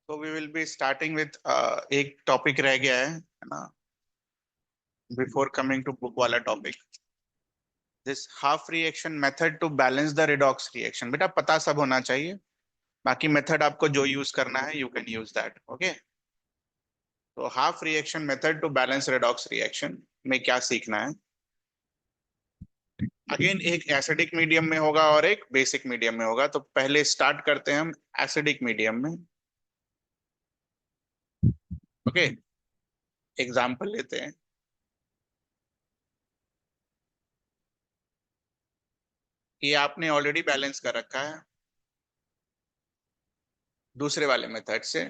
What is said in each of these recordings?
तो we will be starting with एक topic रह गया है ना, बिफोर कमिंग टू बुक वाला topic. This half reaction method to balance the redox reaction. बेटा पता सब होना चाहिए, बाकी मेथड आपको जो यूज करना है you can use that. Okay, तो half reaction method to balance redox reaction में क्या सीखना है? अगेन एक एसिडिक मीडियम में होगा और एक बेसिक मीडियम में होगा। तो पहले स्टार्ट करते हैं हम एसिडिक मीडियम में। ओके, एग्जाम्पल लेते हैं कि आपने ऑलरेडी बैलेंस कर रखा है दूसरे वाले मेथड से।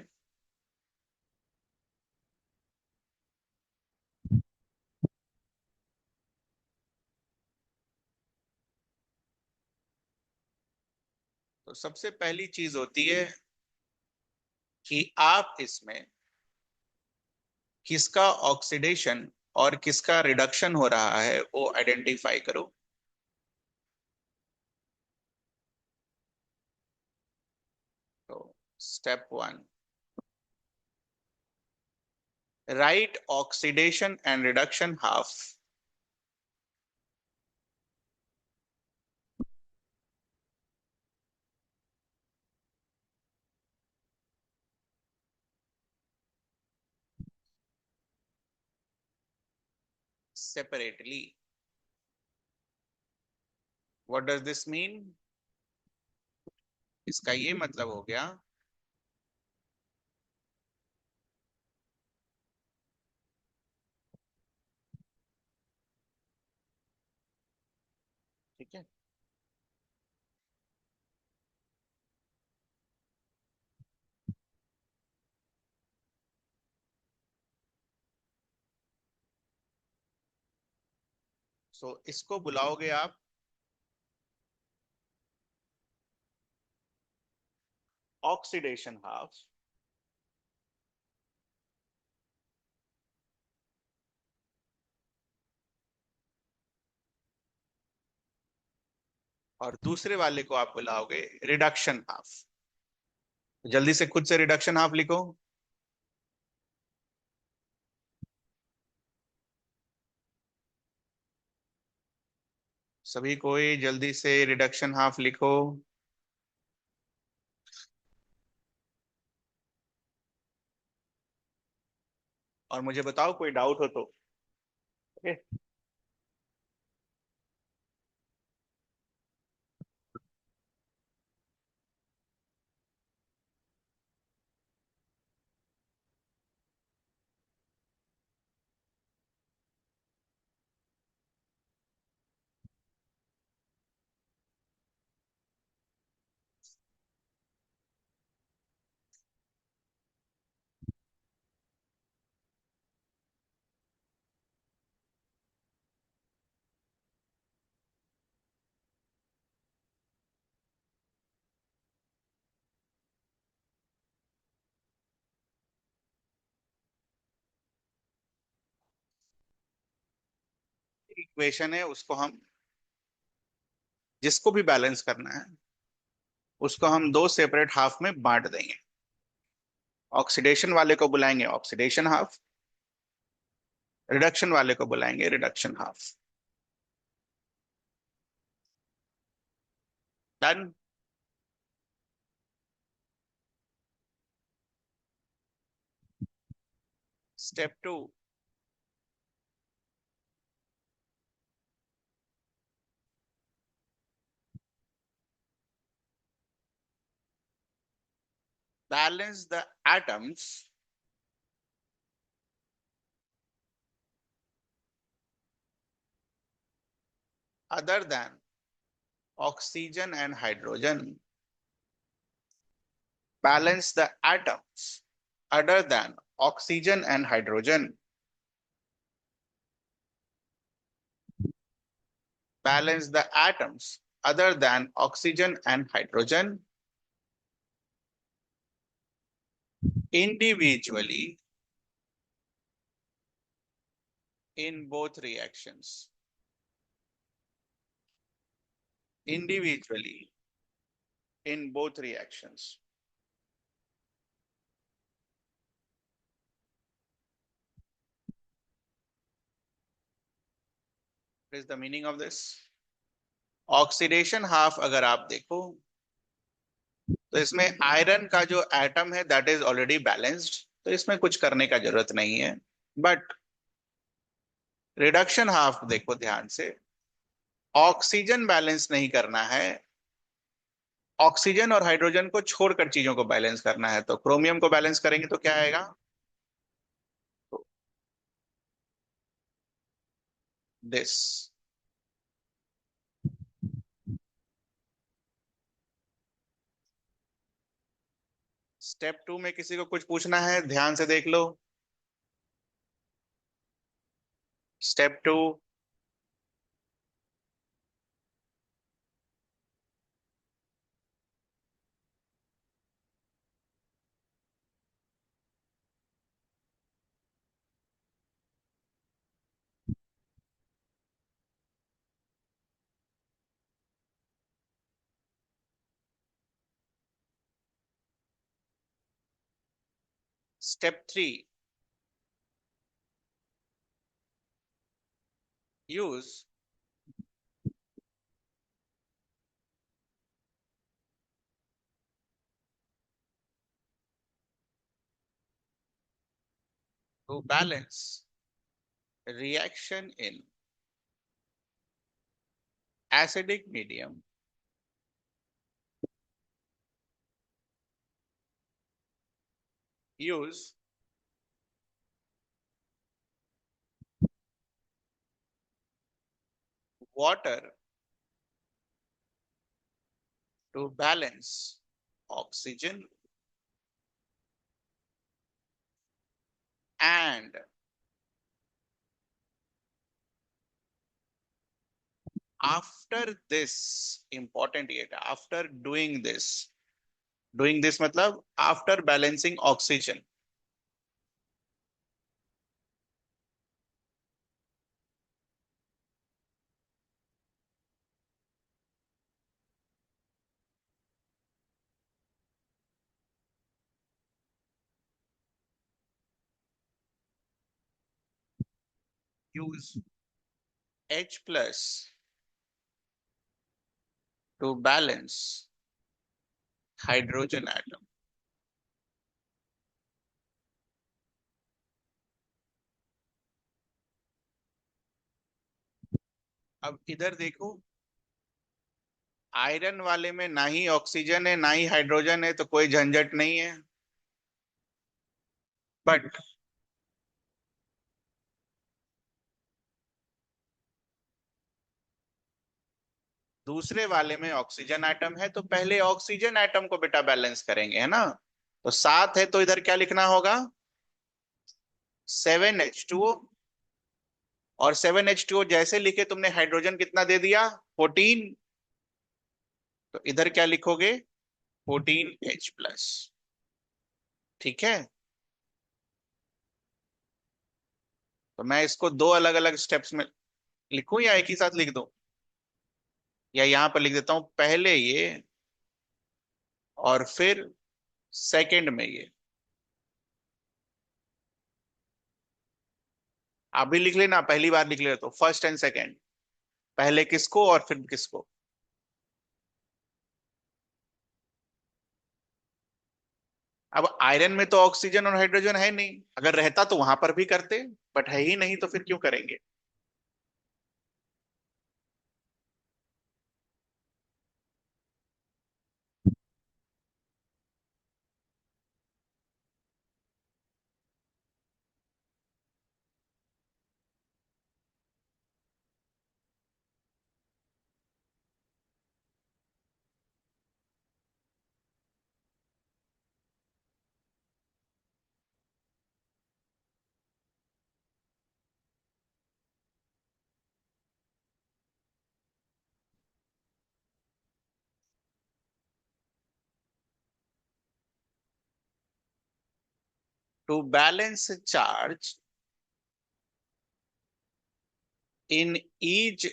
तो सबसे पहली चीज होती है कि आप इसमें किसका ऑक्सीडेशन और किसका रिडक्शन हो रहा है वो आइडेंटिफाई करो। तो step one, right oxidation and reduction half. Separately. What does this mean? इसका ये मतलब हो गया ठीक है। सो इसको बुलाओगे आप ऑक्सीडेशन हाफ, और दूसरे वाले को आप बुलाओगे रिडक्शन हाफ। जल्दी से खुद से रिडक्शन हाफ लिखो। सभी कोई जल्दी से रिडक्शन हाफ लिखो। और मुझे बताओ कोई डाउट हो तो। ओके, इक्वेशन है उसको हम, जिसको भी बैलेंस करना है उसको हम दो सेपरेट हाफ में बांट देंगे। ऑक्सीडेशन वाले को बुलाएंगे ऑक्सीडेशन हाफ, रिडक्शन वाले को बुलाएंगे reduction half. Done. Step two, balance the atoms other than oxygen and hydrogen. Balance the atoms other than oxygen and hydrogen. Balance the atoms other than oxygen and hydrogen individually in both reactions. Individually in both reactions. Is the meaning of this? Oxidation half अगर आप देखो तो इसमें iron का जो atom है that is already balanced, तो इसमें कुछ करने का जरूरत नहीं है। बट रिडक्शन हाफ देखो ध्यान से, ऑक्सीजन बैलेंस नहीं करना है, ऑक्सीजन और हाइड्रोजन को छोड़कर चीजों को बैलेंस करना है। तो क्रोमियम को बैलेंस करेंगे तो क्या आएगा? दिस। स्टेप 2 में किसी को कुछ पूछना है ध्यान से देख लो। Step 2। Step 3, use to balance reaction in acidic medium, use water to balance oxygen and after this important yet after doing this मतलब after balancing oxygen, use H plus to balance hydrogen atom। अब इधर देखो, iron वाले में ना ही oxygen है ना ही hydrogen है, तो कोई झंझट नहीं है। बट दूसरे वाले में ऑक्सीजन एटम है, तो पहले ऑक्सीजन एटम को बेटा बैलेंस करेंगे, है ना? तो सात है तो इधर क्या लिखना होगा? 7H2O। और 7H2O जैसे लिखे तुमने हाइड्रोजन कितना दे दिया? 14। तो इधर क्या लिखोगे? 14H plus. ठीक है। तो मैं इसको दो अलग अलग स्टेप्स में लिखूं या एक ही साथ लिख दूं? या यहां पर लिख देता हूं, पहले ये और फिर सेकंड में ये। अभी लिख लेना, पहली बार लिख ले तो फर्स्ट एंड सेकंड, पहले किसको और फिर किसको। अब आयरन में तो ऑक्सीजन और हाइड्रोजन है नहीं, अगर रहता तो वहां पर भी करते, बट है ही नहीं तो फिर क्यों करेंगे? To balance charge in each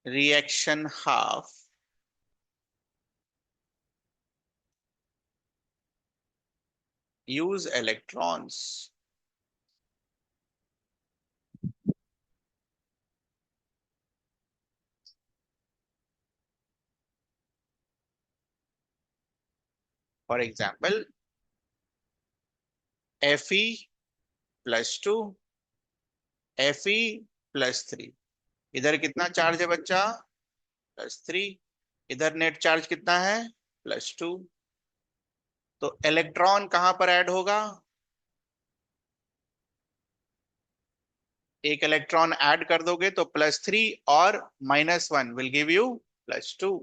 reaction half, use electrons for example Fe+2 Fe+3, इधर कितना चार्ज है बच्चा? +3। इधर नेट चार्ज कितना है? +2। तो इलेक्ट्रॉन कहां पर ऐड होगा? एक इलेक्ट्रॉन ऐड कर दोगे तो +3 और -1 विल गिव यू +2।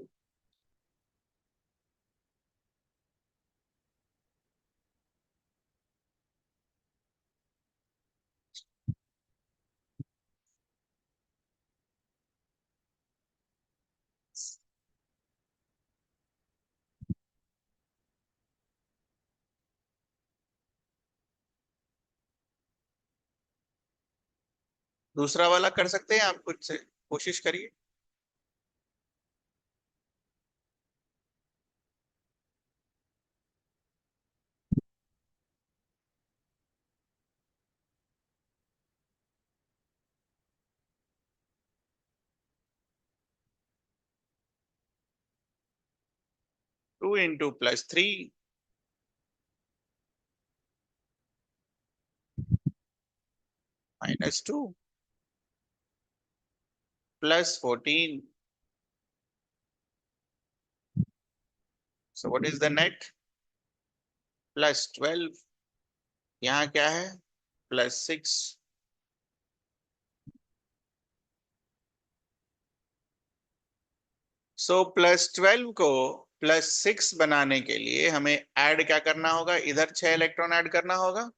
दूसरा वाला कर सकते हैं आप खुद से, कोशिश करिए। 2 into +3 -2 +14। So what is the net? +12। यहाँ क्या है? +6। सो +12 को +6 बनाने के लिए हमें ऐड क्या करना होगा? इधर 6 इलेक्ट्रॉन ऐड करना होगा।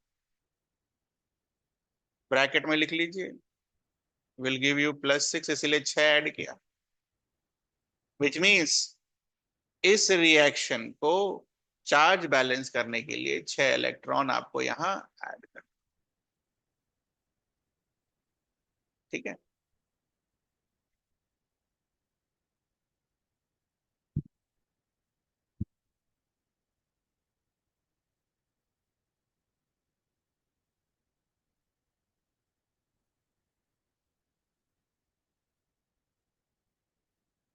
ब्रैकेट में लिख लीजिए, विल गिव यू +6, इसलिए 6 ऐड किया। विच मीन्स इस रिएक्शन को चार्ज बैलेंस करने के लिए 6 इलेक्ट्रॉन आपको यहां ऐड करना। ठीक है।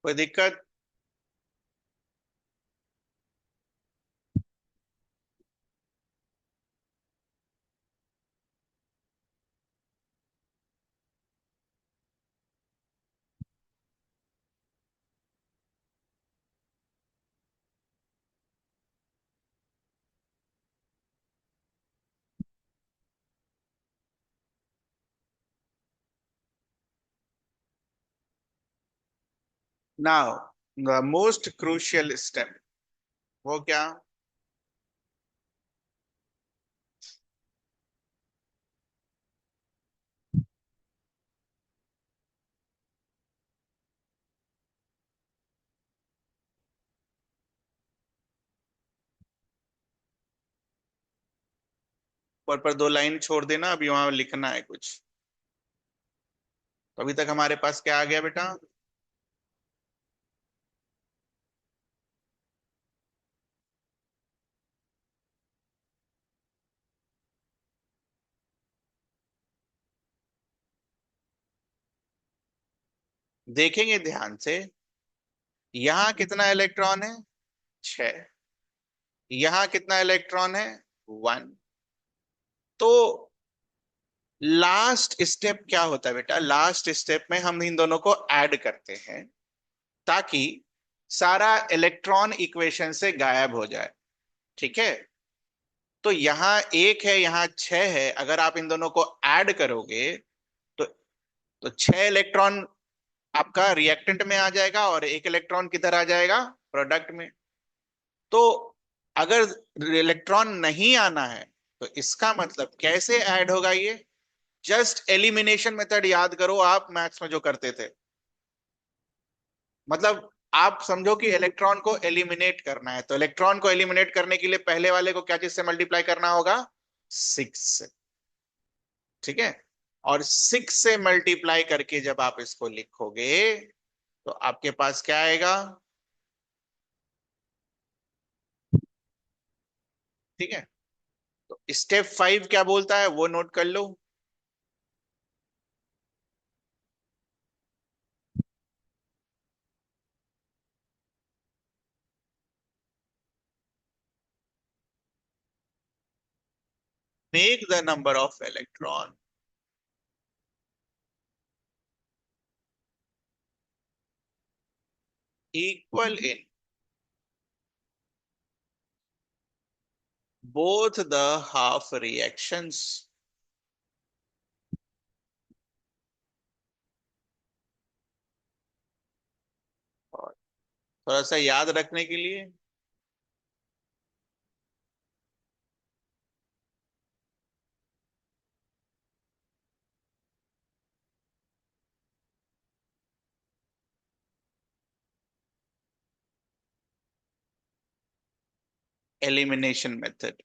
कोई दिक्कत? Now the most crucial step, वो क्या? पर 2 लाइन छोड़ देना, अभी वहां लिखना है कुछ। तो अभी तक हमारे पास क्या आ गया बेटा? देखेंगे ध्यान से, यहां कितना इलेक्ट्रॉन है? 6। यहां कितना इलेक्ट्रॉन है? 1। तो लास्ट स्टेप क्या होता है बेटा? लास्ट स्टेप में हम इन दोनों को ऐड करते हैं ताकि सारा इलेक्ट्रॉन इक्वेशन से गायब हो जाए। ठीक है। तो यहाँ 1 है, यहाँ 6 है, अगर आप इन दोनों को ऐड करोगे तो 6 इलेक्ट्रॉन आपका रिएक्टेंट में आ जाएगा और 1 इलेक्ट्रॉन किधर आ जाएगा? प्रोडक्ट में। तो अगर इलेक्ट्रॉन नहीं आना है तो इसका मतलब कैसे ऐड होगा ये? जस्ट एलिमिनेशन मेथड याद करो, आप मैथ्स में जो करते थे। मतलब आप समझो कि इलेक्ट्रॉन को एलिमिनेट करना है, तो इलेक्ट्रॉन को एलिमिनेट करने के लिए पहले वाले को क्या चीज से मल्टीप्लाई करना होगा? 6 से। ठीक है। और 6 से मल्टीप्लाई करके जब आप इसको लिखोगे तो आपके पास क्या आएगा? ठीक है। तो स्टेप 5 क्या बोलता है वो नोट कर लो। make the number of electron equal in both the half reactions. और थोड़ा सा याद रखने के लिए, एलिमिनेशन मेथड।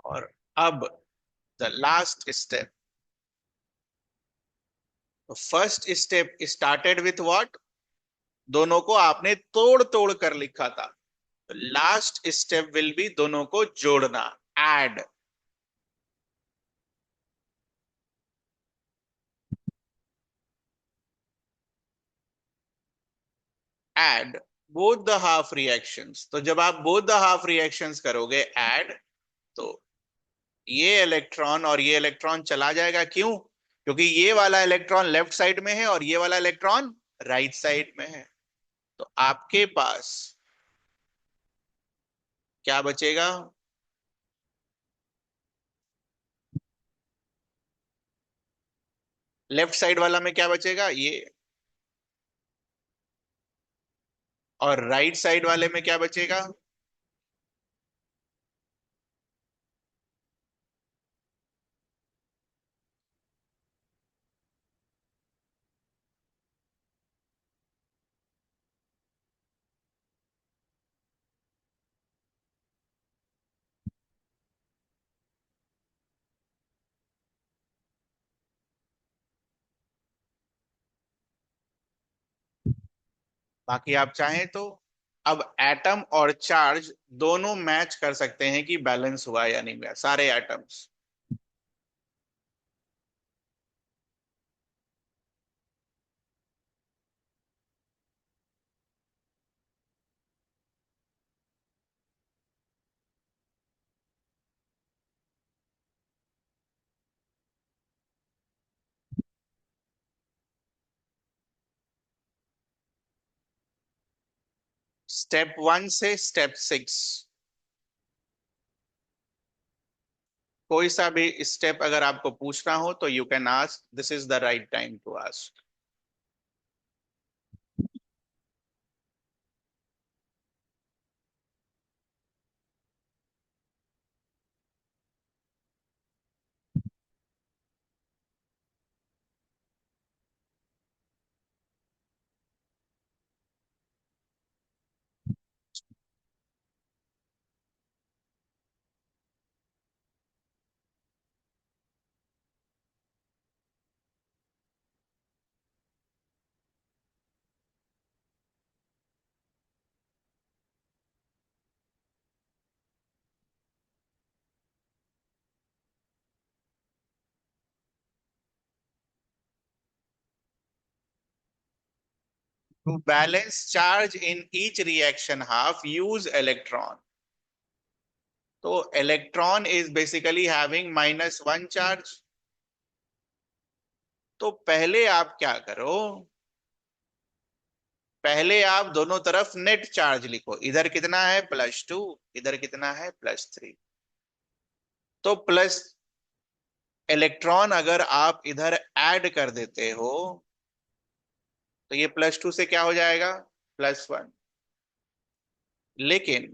और अब the last step, first step started with what, दोनों को आपने तोड़ तोड़ कर लिखा था। लास्ट स्टेप विल बी दोनों को जोड़ना, add. Add both the half reactions. तो जब आप बोथ द हाफ रिएक्शंस करोगे एड, तो ये इलेक्ट्रॉन और ये इलेक्ट्रॉन चला जाएगा। क्यों? क्योंकि ये वाला इलेक्ट्रॉन लेफ्ट साइड में है और ये वाला इलेक्ट्रॉन राइट साइड में है। तो आपके पास क्या बचेगा? लेफ्ट साइड वाला में क्या बचेगा? ये। और राइट साइड वाले में क्या बचेगा? बाकी आप चाहें तो अब एटम और चार्ज दोनों मैच कर सकते हैं कि बैलेंस हुआ या नहीं हुआ, सारे एटम्स। स्टेप 1 से स्टेप 6, कोई सा भी स्टेप अगर आपको पूछना हो तो you can ask, this is the right time to ask. To balance charge in each reaction half, use electron. तो electron is basically having -1 charge. तो पहले आप क्या करो, पहले आप दोनों तरफ नेट चार्ज लिखो। इधर कितना है? +2। इधर कितना है? +3। तो प्लस इलेक्ट्रॉन अगर आप इधर ऐड कर देते हो तो ये +2 से क्या हो जाएगा? +1। लेकिन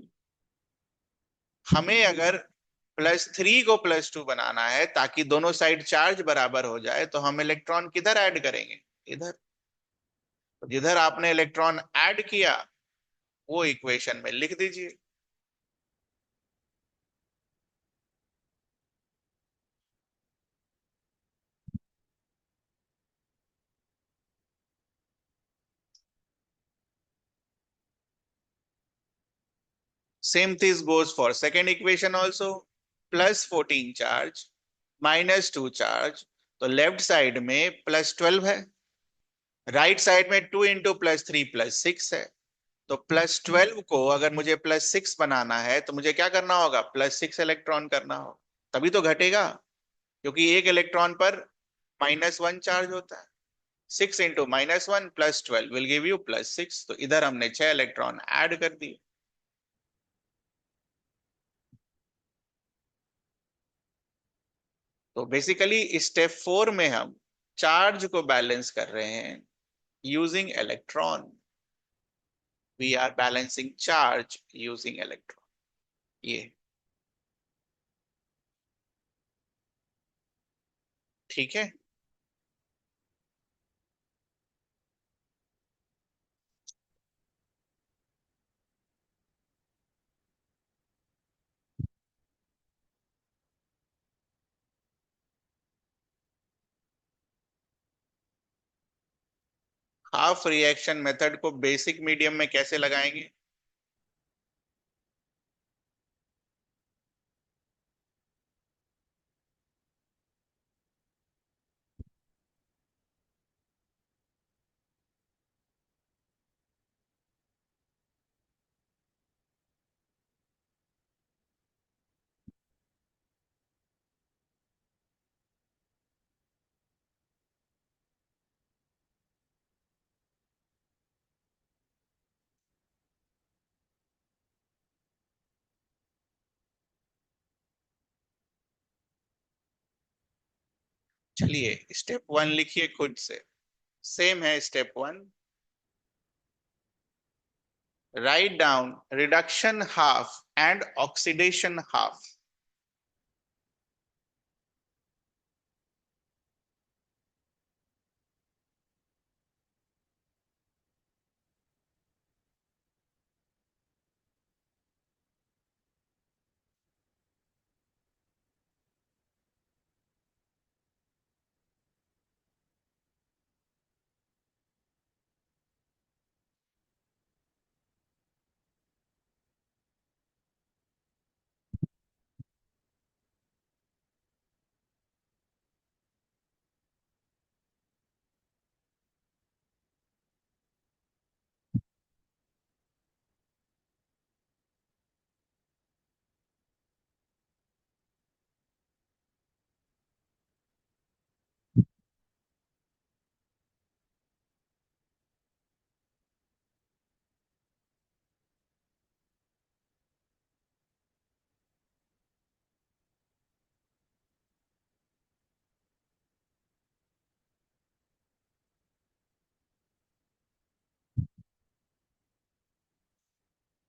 हमें अगर +3 को +2 बनाना है ताकि दोनों साइड चार्ज बराबर हो जाए, तो हम इलेक्ट्रॉन किधर ऐड करेंगे? इधर। तो जिधर आपने इलेक्ट्रॉन ऐड किया वो इक्वेशन में लिख दीजिए। Same thing goes for second equation also. +14 charge, -2 charge, तो लेफ्ट साइड में +12 है। राइट साइड में 2 × +3 + 6 है, तो +12 को अगर मुझे +6 बनाना है तो मुझे क्या करना होगा, +6 इलेक्ट्रॉन करना होगा, तभी तो घटेगा, क्योंकि एक इलेक्ट्रॉन पर -1 चार्ज होता है। 6 × -1 +12 विल गिव यू +6, तो इधर हमने 6 इलेक्ट्रॉन ऐड कर दिए। तो बेसिकली स्टेप 4 में हम चार्ज को बैलेंस कर रहे हैं using electron. We are balancing charge using electron. ये ठीक है। हाफ रिएक्शन मेथड को बेसिक मीडियम में कैसे लगाएंगे? चलिए स्टेप 1 लिखिए खुद से। सेम है step 1। Write down reduction half and oxidation half.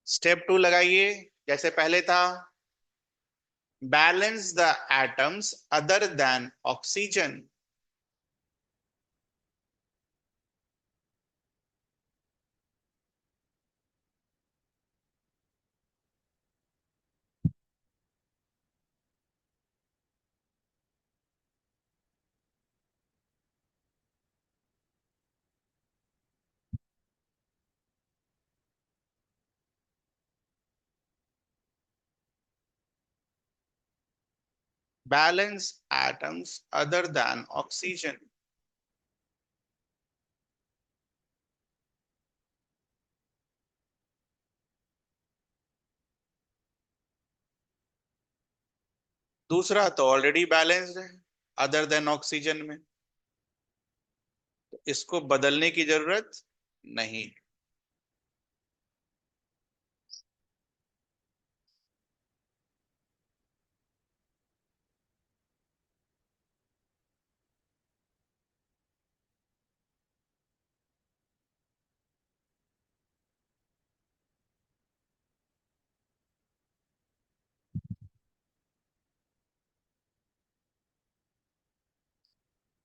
Step 2 लगाइए जैसे पहले था। Balance the atoms other than oxygen. Balance atoms other than oxygen. दूसरा तो ऑलरेडी बैलेंस्ड है अदर देन ऑक्सीजन में, तो इसको बदलने की जरूरत नहीं।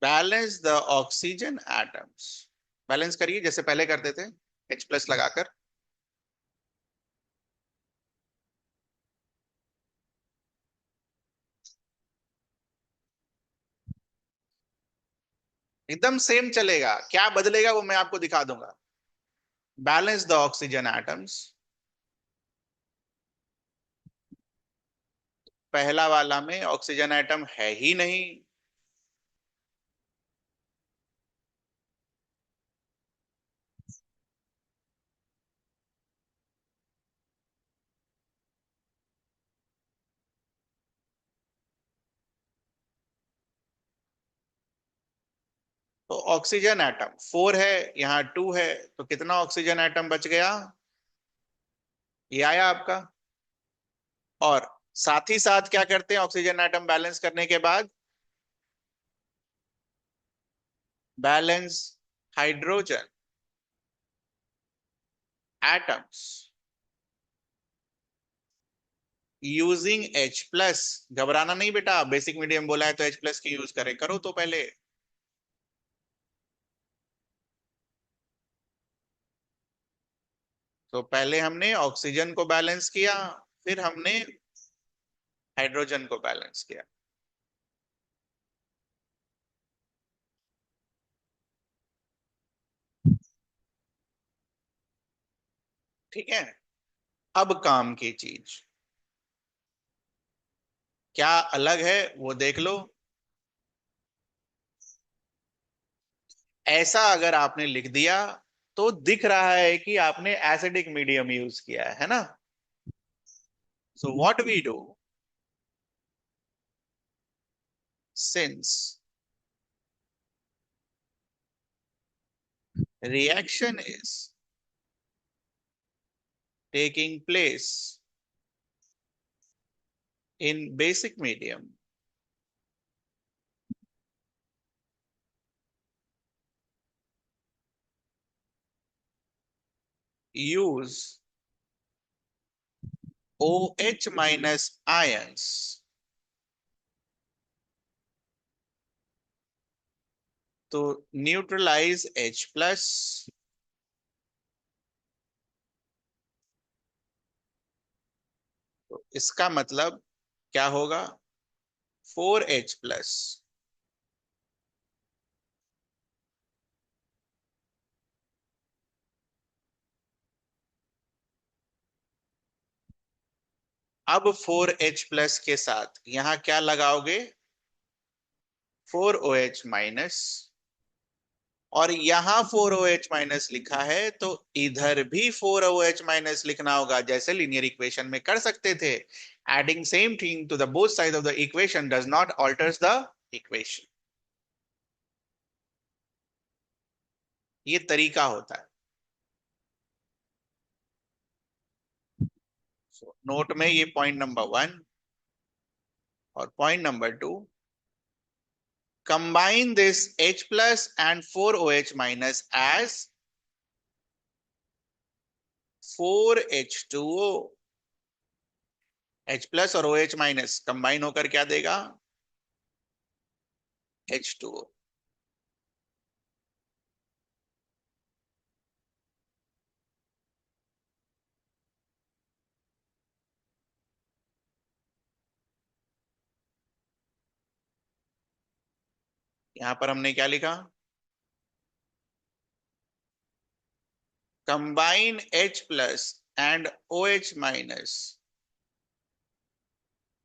Balance the oxygen atoms. Balance करिए जैसे पहले करते थे, H+ लगाकर। एकदम सेम चलेगा, क्या बदलेगा वो मैं आपको दिखा दूंगा। Balance the oxygen atoms. पहला वाला में ऑक्सीजन एटम है ही नहीं, तो ऑक्सीजन एटम 4 है, यहाँ 2 है, तो कितना ऑक्सीजन एटम बच गया? ये आया आपका। और साथ ही साथ क्या करते हैं ऑक्सीजन एटम बैलेंस करने के बाद? Balance hydrogen atoms using H+। घबराना नहीं बेटा, बेसिक मीडियम बोला है तो H+ की यूज करें, करो तो पहले। तो पहले हमने ऑक्सीजन को बैलेंस किया, फिर हमने हाइड्रोजन को बैलेंस किया। ठीक है। अब काम की चीज क्या अलग है वो देख लो। ऐसा अगर आपने लिख दिया तो दिख रहा है कि आपने एसिडिक मीडियम यूज किया है ना। So what we do, since reaction is taking place in basic medium, use OH minus ions to neutralize H+। तो इसका मतलब क्या होगा? 4H+। अब 4H+ के साथ यहां क्या लगाओगे? 4OH-। और यहां 4OH- लिखा है तो इधर भी 4OH- लिखना होगा, जैसे लीनियर इक्वेशन में कर सकते थे। Adding same thing to the both side of the equation does not alters the equation. ये तरीका होता है। नोट में ये पॉइंट नंबर 1 और point number 2, combine this H+ and 4OH- as 4H2O। H+ और OH- कंबाइन होकर क्या देगा? H2O। यहां पर हमने क्या लिखा? Combine H+ and OH-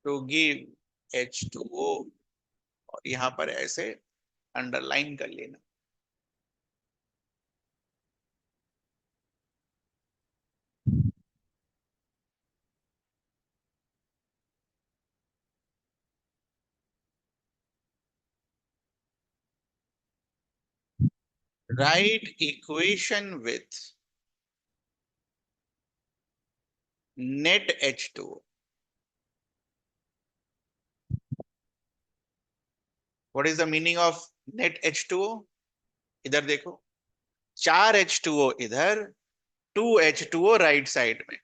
to give H2O। और यहां पर ऐसे अंडरलाइन कर लेना। Write equation with net H2O। What is the meaning of net H2O? इधर देखो, 4H2O इधर, 2H2O राइट साइड में,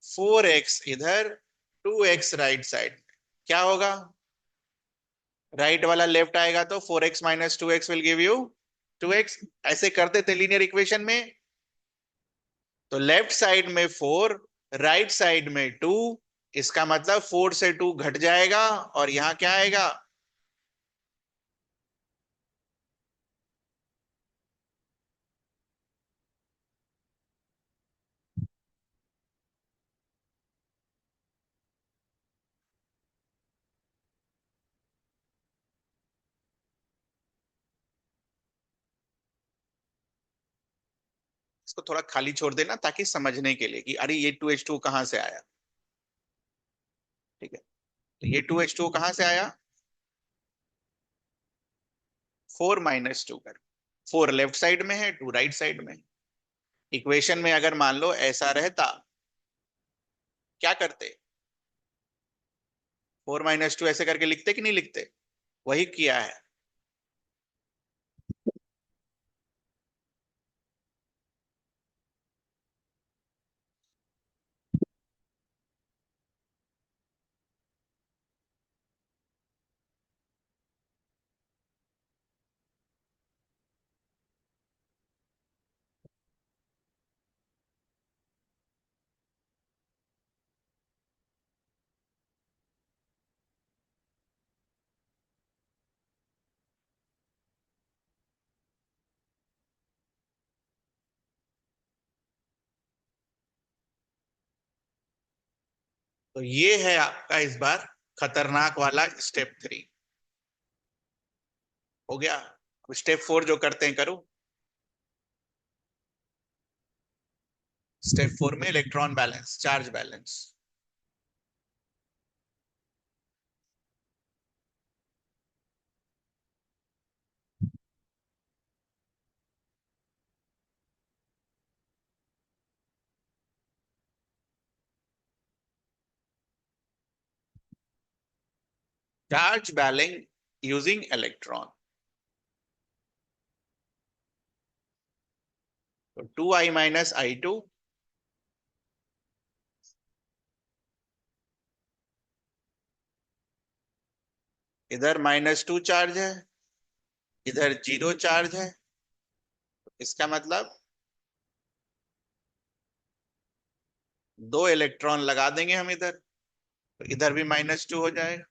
4x इधर, 2x राइट साइड में। क्या होगा? राइट वाला लेफ्ट आएगा तो 4x - 2x will give you 2x। ऐसे करते थे लीनियर इक्वेशन में। तो लेफ्ट साइड में 4, राइट साइड में 2, इसका मतलब 4 से 2 घट जाएगा और यहां क्या आएगा? इसको थोड़ा खाली छोड़ देना ताकि समझने के लिए कि अरे ये 2H2 कहां से आया। ठीक है, तो ये 2H2 कहां से आया? 4 माइनस 2 कर, 4 लेफ्ट साइड में है, 2 राइट साइड में। इक्वेशन में अगर मान लो ऐसा रहता, क्या करते? 4 माइनस 2 ऐसे करके लिखते कि नहीं लिखते? वही किया है। तो ये है आपका इस बार खतरनाक वाला स्टेप 3 हो गया। अब स्टेप 4 जो करते हैं करो। स्टेप 4 में electron balance, charge balance. Charge balance using electron. तो 2i माइनस i2, इधर -2 चार्ज है, इधर 0 चार्ज है। इसका मतलब 2 इलेक्ट्रॉन लगा देंगे हम इधर, तो इधर भी -2 हो जाएगा।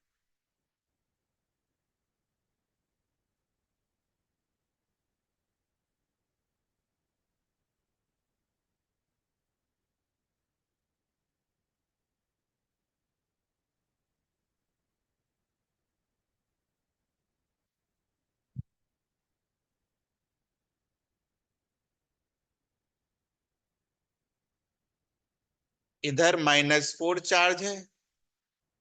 इधर -4 चार्ज है,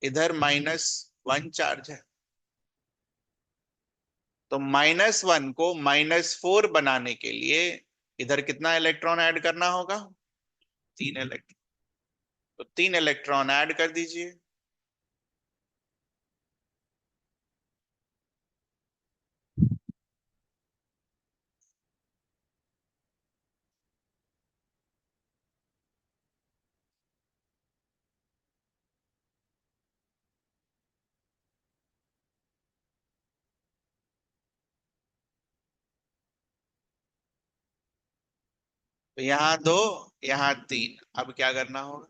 इधर -1 चार्ज है। तो -1 को -4 बनाने के लिए इधर कितना इलेक्ट्रॉन ऐड करना होगा? 3 इलेक्ट्रॉन। तो 3 इलेक्ट्रॉन ऐड कर दीजिए। तो यहाँ 2, यहाँ 3। अब क्या करना होगा?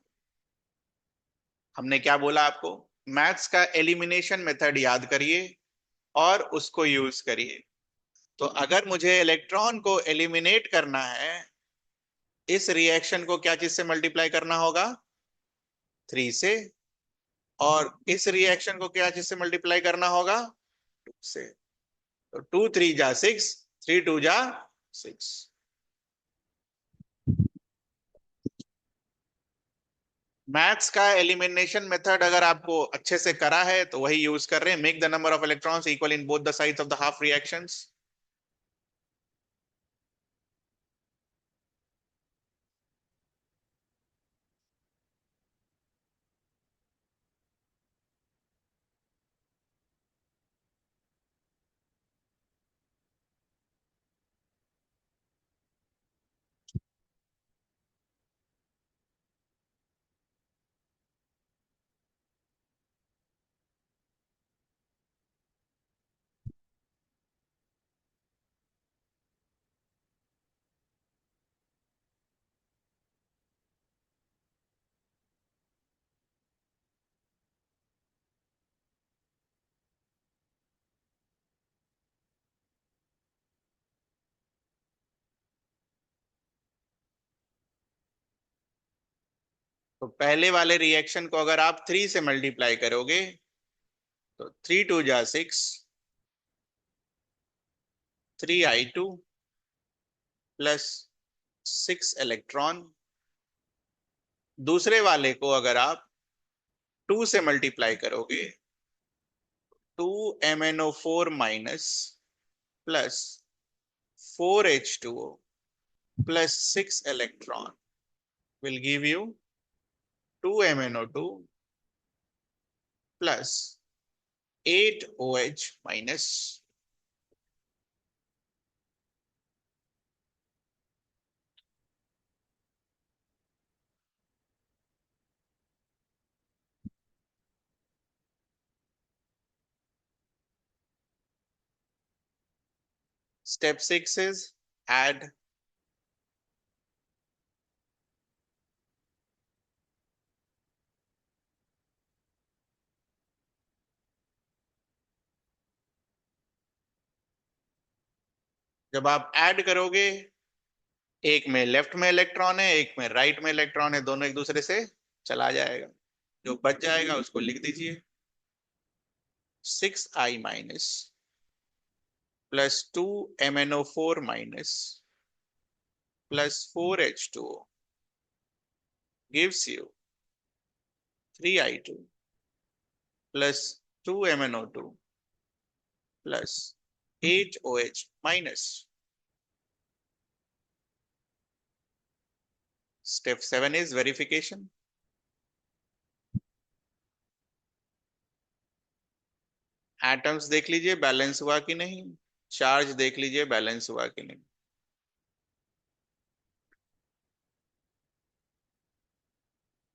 हमने क्या बोला आपको? मैथ्स का एलिमिनेशन मेथड याद करिए और उसको यूज करिए। तो अगर मुझे इलेक्ट्रॉन को एलिमिनेट करना है, इस रिएक्शन को क्या चीज से मल्टीप्लाई करना होगा? 3 से। और इस रिएक्शन को क्या चीज से मल्टीप्लाई करना होगा? 2 से। तो 2 3 जा 6, 3 2 जा 6। मैथ्स का एलिमिनेशन मेथड अगर आपको अच्छे से करा है तो वही यूज कर रहे हैं। Make the number of electrons equal in both the sides of the half reactions. तो पहले वाले रिएक्शन को अगर आप 3 से मल्टीप्लाई करोगे तो 3 2 जा 6, 3i2 प्लस 6 इलेक्ट्रॉन। दूसरे वाले को अगर आप 2 से मल्टीप्लाई करोगे, 2 MnO4 minus plus 4H2O plus 6 electron will give you 2MnO2 plus 8OH minus. Step 6 is add. जब आप ऐड करोगे, एक में लेफ्ट में इलेक्ट्रॉन है, एक में राइट में इलेक्ट्रॉन है, दोनों एक दूसरे से चला जाएगा। जो बच जाएगा उसको लिख दीजिए, 6I minus plus 2MnO4 minus plus 4H2O gives you 3I2 plus 2MnO2 plus 8OH minus. Step 7 is verification. Atoms देख लीजिए बैलेंस हुआ कि नहीं, चार्ज देख लीजिए बैलेंस हुआ कि नहीं।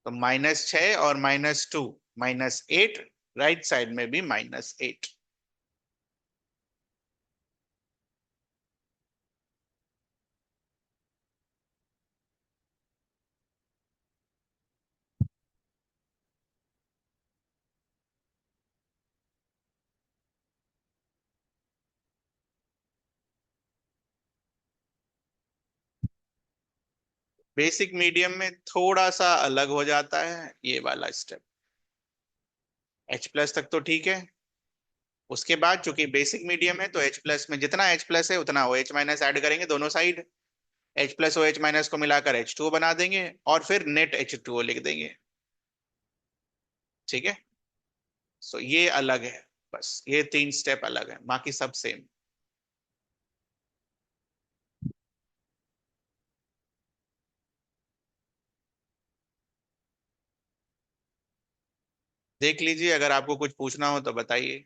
तो -6 और -2, -8, राइट साइड में भी -8। बेसिक मीडियम में थोड़ा सा अलग हो जाता है ये वाला स्टेप। H+ तक तो ठीक है, उसके बाद चूंकि बेसिक मीडियम है तो H+ में जितना H+ है उतना OH- ऐड करेंगे दोनों साइड। H+ OH- को मिलाकर H2O बना देंगे और फिर नेट H2O लिख देंगे। ठीक है, सो ये अलग है, बस ये 3 स्टेप अलग है, बाकी सब सेम। देख लीजिए, अगर आपको कुछ पूछना हो तो बताइए।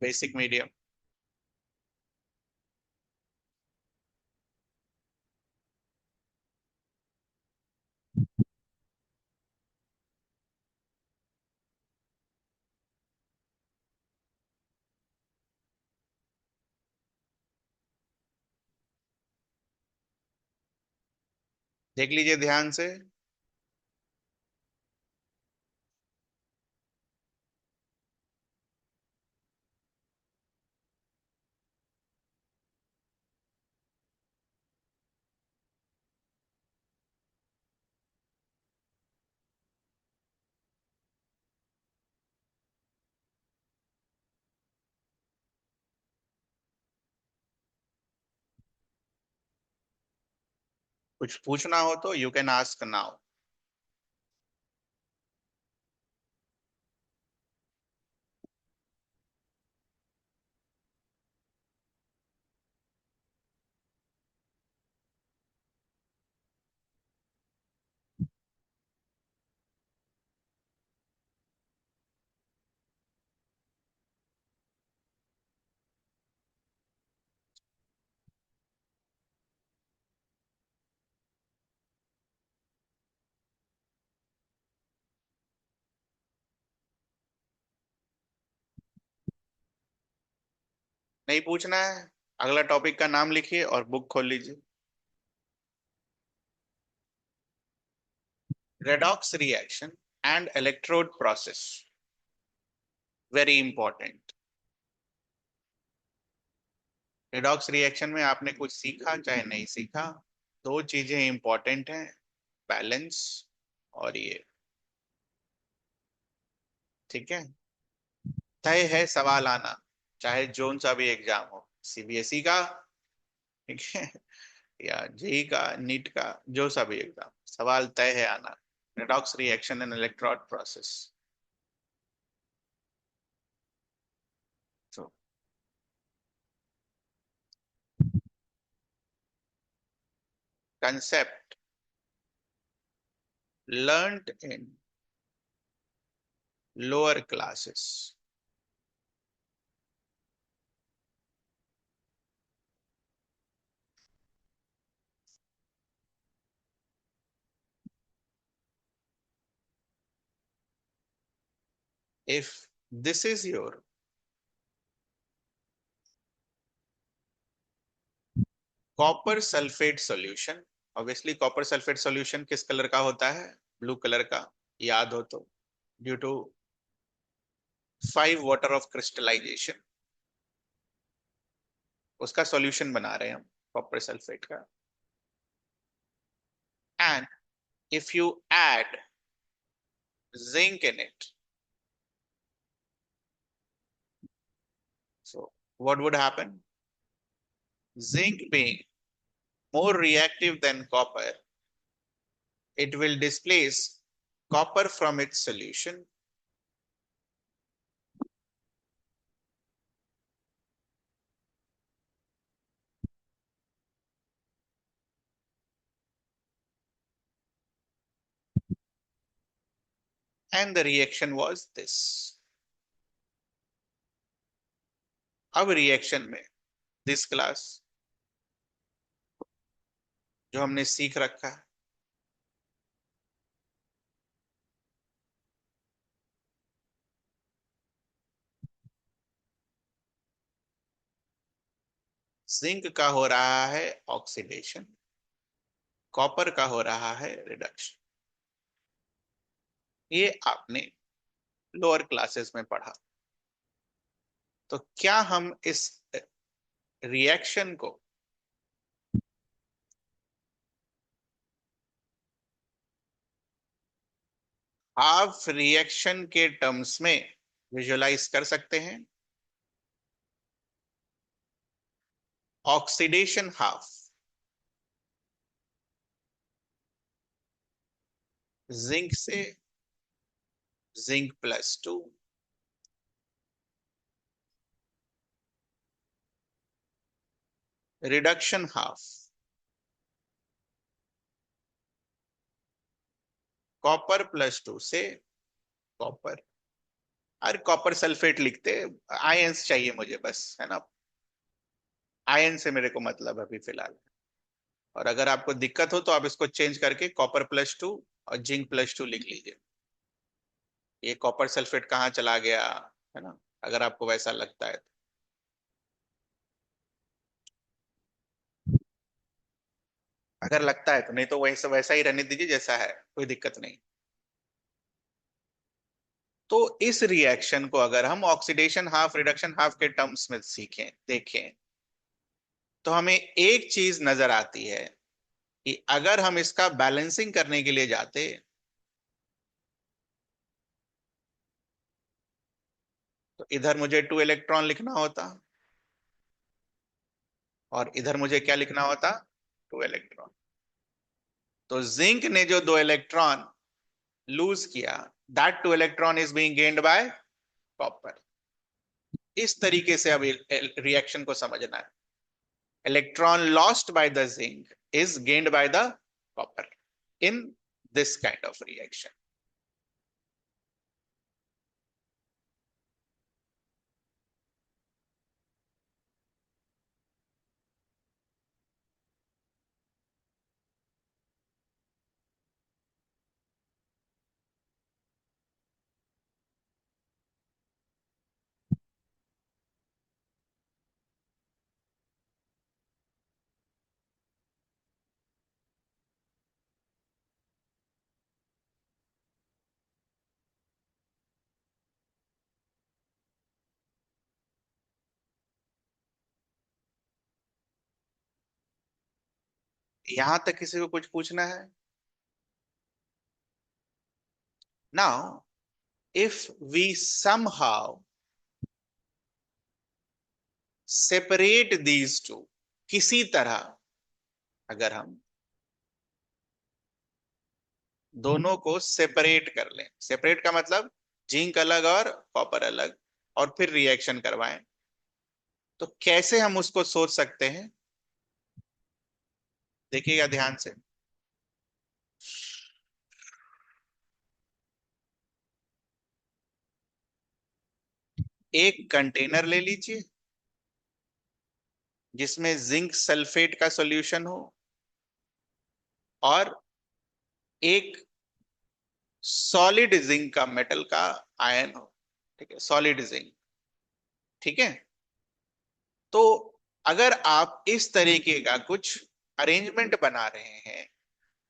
Basic medium. देख लीजिए ध्यान से। कुछ पूछना हो तो यू कैन आस्क नाउ। नहीं पूछना है, अगला टॉपिक का नाम लिखिए और बुक खोल लीजिए। Redox reaction and electrode process, very important. Redox reaction में आपने कुछ सीखा चाहे नहीं सीखा, दो चीजें इंपॉर्टेंट हैं, बैलेंस और ये। ठीक है, तय है सवाल आना, चाहे जोन सा भी एग्जाम हो, CBSE का, ठीक है, या जेई का, नीट का, जो सा भी एग्जाम, सवाल तय है आना। Redox reaction and electrode process. तो concept learnt in lower classes. If this is your copper sulphate solution, obviously copper sulphate solution किस कलर का होता है? ब्लू कलर का, याद हो तो, due to 5 water of crystallisation, उसका सॉल्यूशन बना रहे हैं हम कॉपर सल्फेट का. And if you add zinc in it, so what would happen? Zinc being more reactive than copper, it will displace copper from its solution and the reaction was this. अब reaction में this class जो हमने सीख रखा है, zinc का हो रहा है ऑक्सीडेशन, कॉपर का हो रहा है रिडक्शन. ये आपने लोअर क्लासेस में पढ़ा. तो क्या हम इस रिएक्शन को हाफ रिएक्शन के टर्म्स में विजुअलाइज कर सकते हैं? ऑक्सीडेशन हाफ, जिंक से जिंक +2, रिडक्शन हाफ कॉपर +2 से कॉपर. अरे कॉपर सल्फेट लिखते, आयंस चाहिए मुझे बस, है ना. आयन से मेरे को मतलब अभी फिलहाल. और अगर आपको दिक्कत हो तो आप इसको चेंज करके कॉपर +2 और जिंक +2 लिख लीजिए. ये कॉपर सल्फेट कहाँ चला गया, है ना, अगर आपको वैसा लगता है. अगर लगता है तो, नहीं तो वैसा वैसा ही रहने दीजिए जैसा है, कोई दिक्कत नहीं. तो इस रिएक्शन को अगर हम ऑक्सीडेशन हाफ रिडक्शन हाफ के टर्म्स में सीखें देखें, तो हमें एक चीज नजर आती है कि अगर हम इसका बैलेंसिंग करने के लिए जाते तो इधर मुझे 2 इलेक्ट्रॉन लिखना होता और इधर मुझे क्या लिखना होता? 2 इलेक्ट्रॉन. तो जिंक ने जो 2 इलेक्ट्रॉन लूज किया, that 2 electron is being gained by copper. इस तरीके से अब रिएक्शन को समझना है. Electron lost by the zinc is gained by the copper in this kind of reaction. यहां तक किसी को कुछ पूछना है? Now if we somehow separate these two, किसी तरह अगर हम दोनों को सेपरेट कर लें, सेपरेट का मतलब जिंक अलग और कॉपर अलग, और फिर रिएक्शन करवाएं, तो कैसे हम उसको सोच सकते हैं? देखिएगा ध्यान से। एक कंटेनर ले लीजिए जिसमें जिंक सल्फेट का सॉल्यूशन हो, और एक सॉलिड जिंक का, मेटल का आयन हो। ठीक है, सॉलिड जिंक। ठीक है, तो अगर आप इस तरीके का कुछ अरेंजमेंट बना रहे हैं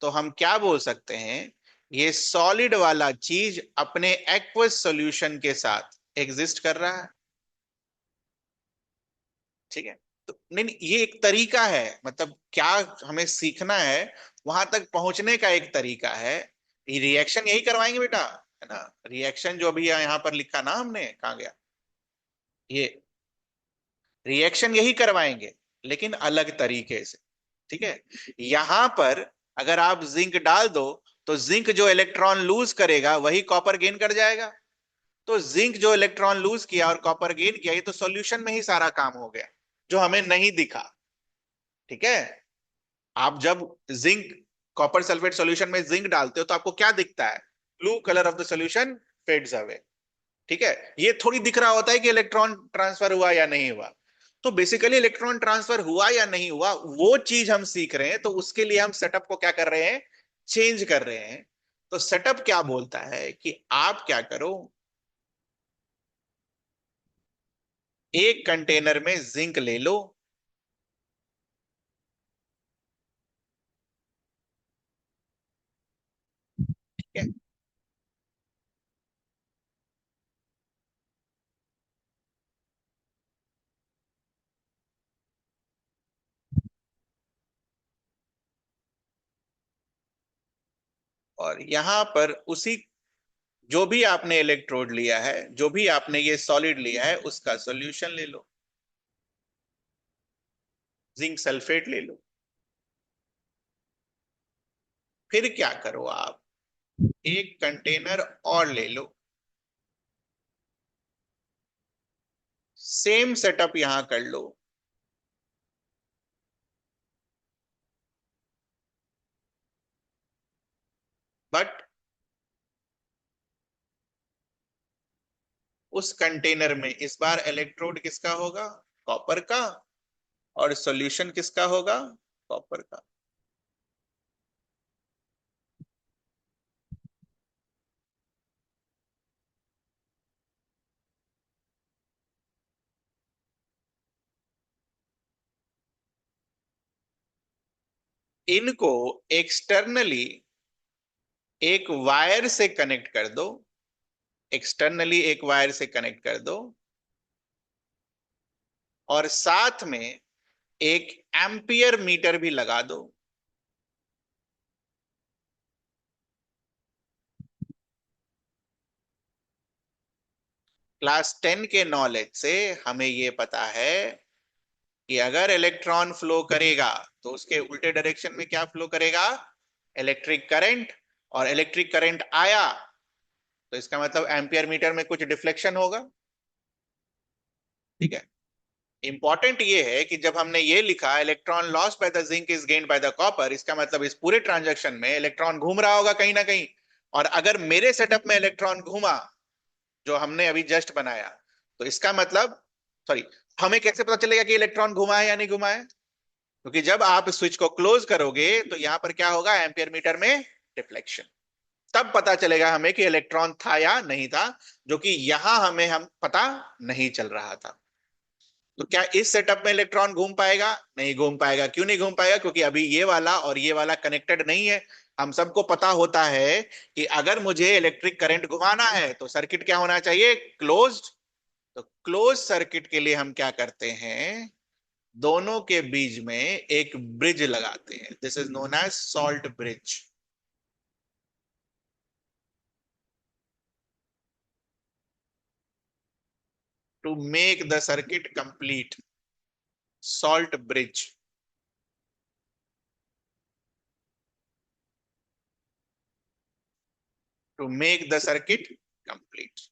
तो हम क्या बोल सकते हैं, ये सॉलिड वाला चीज अपने एक्वस सॉल्यूशन के साथ एग्जिस्ट कर रहा है। ठीक है, तो नहीं नहीं, ये एक तरीका है, मतलब क्या हमें सीखना है, वहां तक पहुंचने का एक तरीका है। ये रिएक्शन यही करवाएंगे बेटा, है ना। रिएक्शन जो अभी यहाँ पर लिखा ना हमने, कहाँ गया ये, रिएक्शन यही करवाएंगे लेकिन अलग तरीके से। ठीक है, यहां पर अगर आप जिंक डाल दो तो जिंक जो इलेक्ट्रॉन लूज करेगा वही कॉपर गेन कर जाएगा। तो जिंक जो इलेक्ट्रॉन लूज किया और कॉपर गेन किया, ये तो सॉल्यूशन में ही सारा काम हो गया, जो हमें नहीं दिखा। ठीक है, आप जब जिंक, कॉपर सल्फेट सॉल्यूशन में जिंक डालते हो तो आपको क्या दिखता है, blue colour of the solution fades away. ठीक है, ये थोड़ी दिख रहा होता है कि इलेक्ट्रॉन ट्रांसफर हुआ या नहीं हुआ। तो बेसिकली इलेक्ट्रॉन ट्रांसफर हुआ या नहीं हुआ वो चीज हम सीख रहे हैं, तो उसके लिए हम सेटअप को क्या कर रहे हैं, चेंज कर रहे हैं। तो सेटअप क्या बोलता है कि आप क्या करो, एक कंटेनर में जिंक ले लो, ठीक है, और यहां पर उसी, जो भी आपने इलेक्ट्रोड लिया है, जो भी आपने ये सॉलिड लिया है, उसका सॉल्यूशन ले लो, जिंक सल्फेट ले लो। फिर क्या करो आप, एक कंटेनर और ले लो, सेम सेटअप यहां कर लो, बट उस कंटेनर में इस बार इलेक्ट्रोड किसका होगा, कॉपर का, और सॉल्यूशन किसका होगा, कॉपर का। इनको एक्सटर्नली एक वायर से कनेक्ट कर दो, एक्सटर्नली एक वायर से कनेक्ट कर दो, और साथ में एक एम्पियर मीटर भी लगा दो। क्लास 10 के नॉलेज से हमें ये पता है कि अगर इलेक्ट्रॉन फ्लो करेगा तो उसके उल्टे डायरेक्शन में क्या फ्लो करेगा, इलेक्ट्रिक करंट। और इलेक्ट्रिक करंट आया तो इसका मतलब एम्पियर मीटर में कुछ डिफ्लेक्शन होगा। ठीक है, इंपॉर्टेंट ये है कि जब हमने ये लिखा electron loss by the zinc is gained by the copper, इसका मतलब इस पूरे ट्रांजैक्शन में इलेक्ट्रॉन घूम रहा होगा कहीं ना कहीं। और अगर मेरे सेटअप में इलेक्ट्रॉन घूमा, जो हमने अभी जस्ट बनाया, तो इसका मतलब, सॉरी, हमें कैसे पता चलेगा कि इलेक्ट्रॉन घुमा है या नहीं घुमा है, क्योंकि जब आप स्विच को क्लोज करोगे तो यहां पर क्या होगा, एम्पियर मीटर में डिफ्लेक्शन। तब पता चलेगा हमें कि इलेक्ट्रॉन था या नहीं था, जो कि यहां हमें हम पता नहीं चल रहा था। तो क्या इस सेटअप में इलेक्ट्रॉन घूम पाएगा, नहीं घूम पाएगा। क्यों नहीं घूम पाएगा, क्योंकि अभी ये वाला और ये वाला कनेक्टेड नहीं है। हम सबको पता होता है कि अगर मुझे इलेक्ट्रिक करंट घुमाना है तो सर्किट क्या होना चाहिए, क्लोज्ड। तो क्लोज सर्किट के लिए हम क्या करते हैं, दोनों के बीच में एक ब्रिज लगाते हैं, this is known as salt bridge. To make the circuit complete, salt bridge, to make the circuit complete.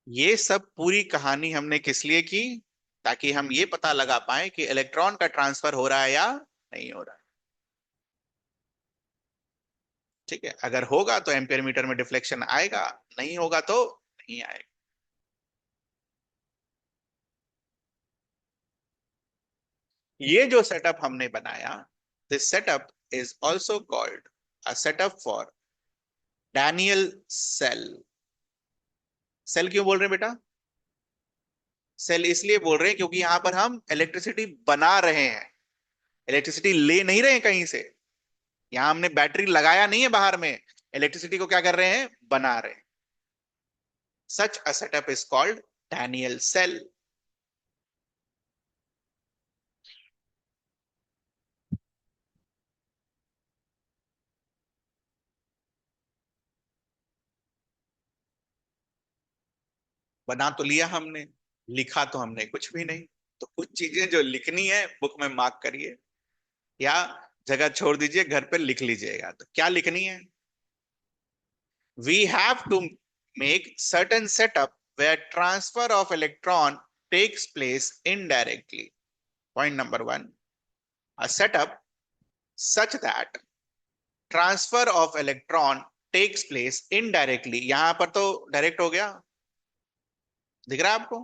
ये सब पूरी कहानी हमने किस लिए की? ताकि हम ये पता लगा पाए कि इलेक्ट्रॉन का ट्रांसफर हो रहा है या नहीं हो रहा है। ठीक है, अगर होगा तो एम्पियर मीटर में डिफ्लेक्शन आएगा, नहीं होगा तो नहीं आएगा। ये जो सेटअप हमने बनाया, this setup is also called a setup for Daniell cell. Cell क्यों बोल रहे हैं बेटा? सेल इसलिए बोल रहे हैं क्योंकि यहां पर हम इलेक्ट्रिसिटी बना रहे हैं, इलेक्ट्रिसिटी ले नहीं रहे हैं कहीं से। यहां हमने बैटरी लगाया नहीं है बाहर में, इलेक्ट्रिसिटी को क्या कर रहे हैं, बना रहे हैं। Such a setup is called Daniell cell. बना तो लिया हमने, लिखा तो हमने कुछ भी नहीं। तो कुछ चीजें जो लिखनी है बुक में मार्क करिए, या जगह छोड़ दीजिए, घर पे लिख लीजिएगा। तो क्या लिखनी है? We have to make certain setup where transfer of electron takes place indirectly. Point number one, a setup such that transfer of electron takes place indirectly. यहां पर तो डायरेक्ट हो गया, दिख रहा है आपको?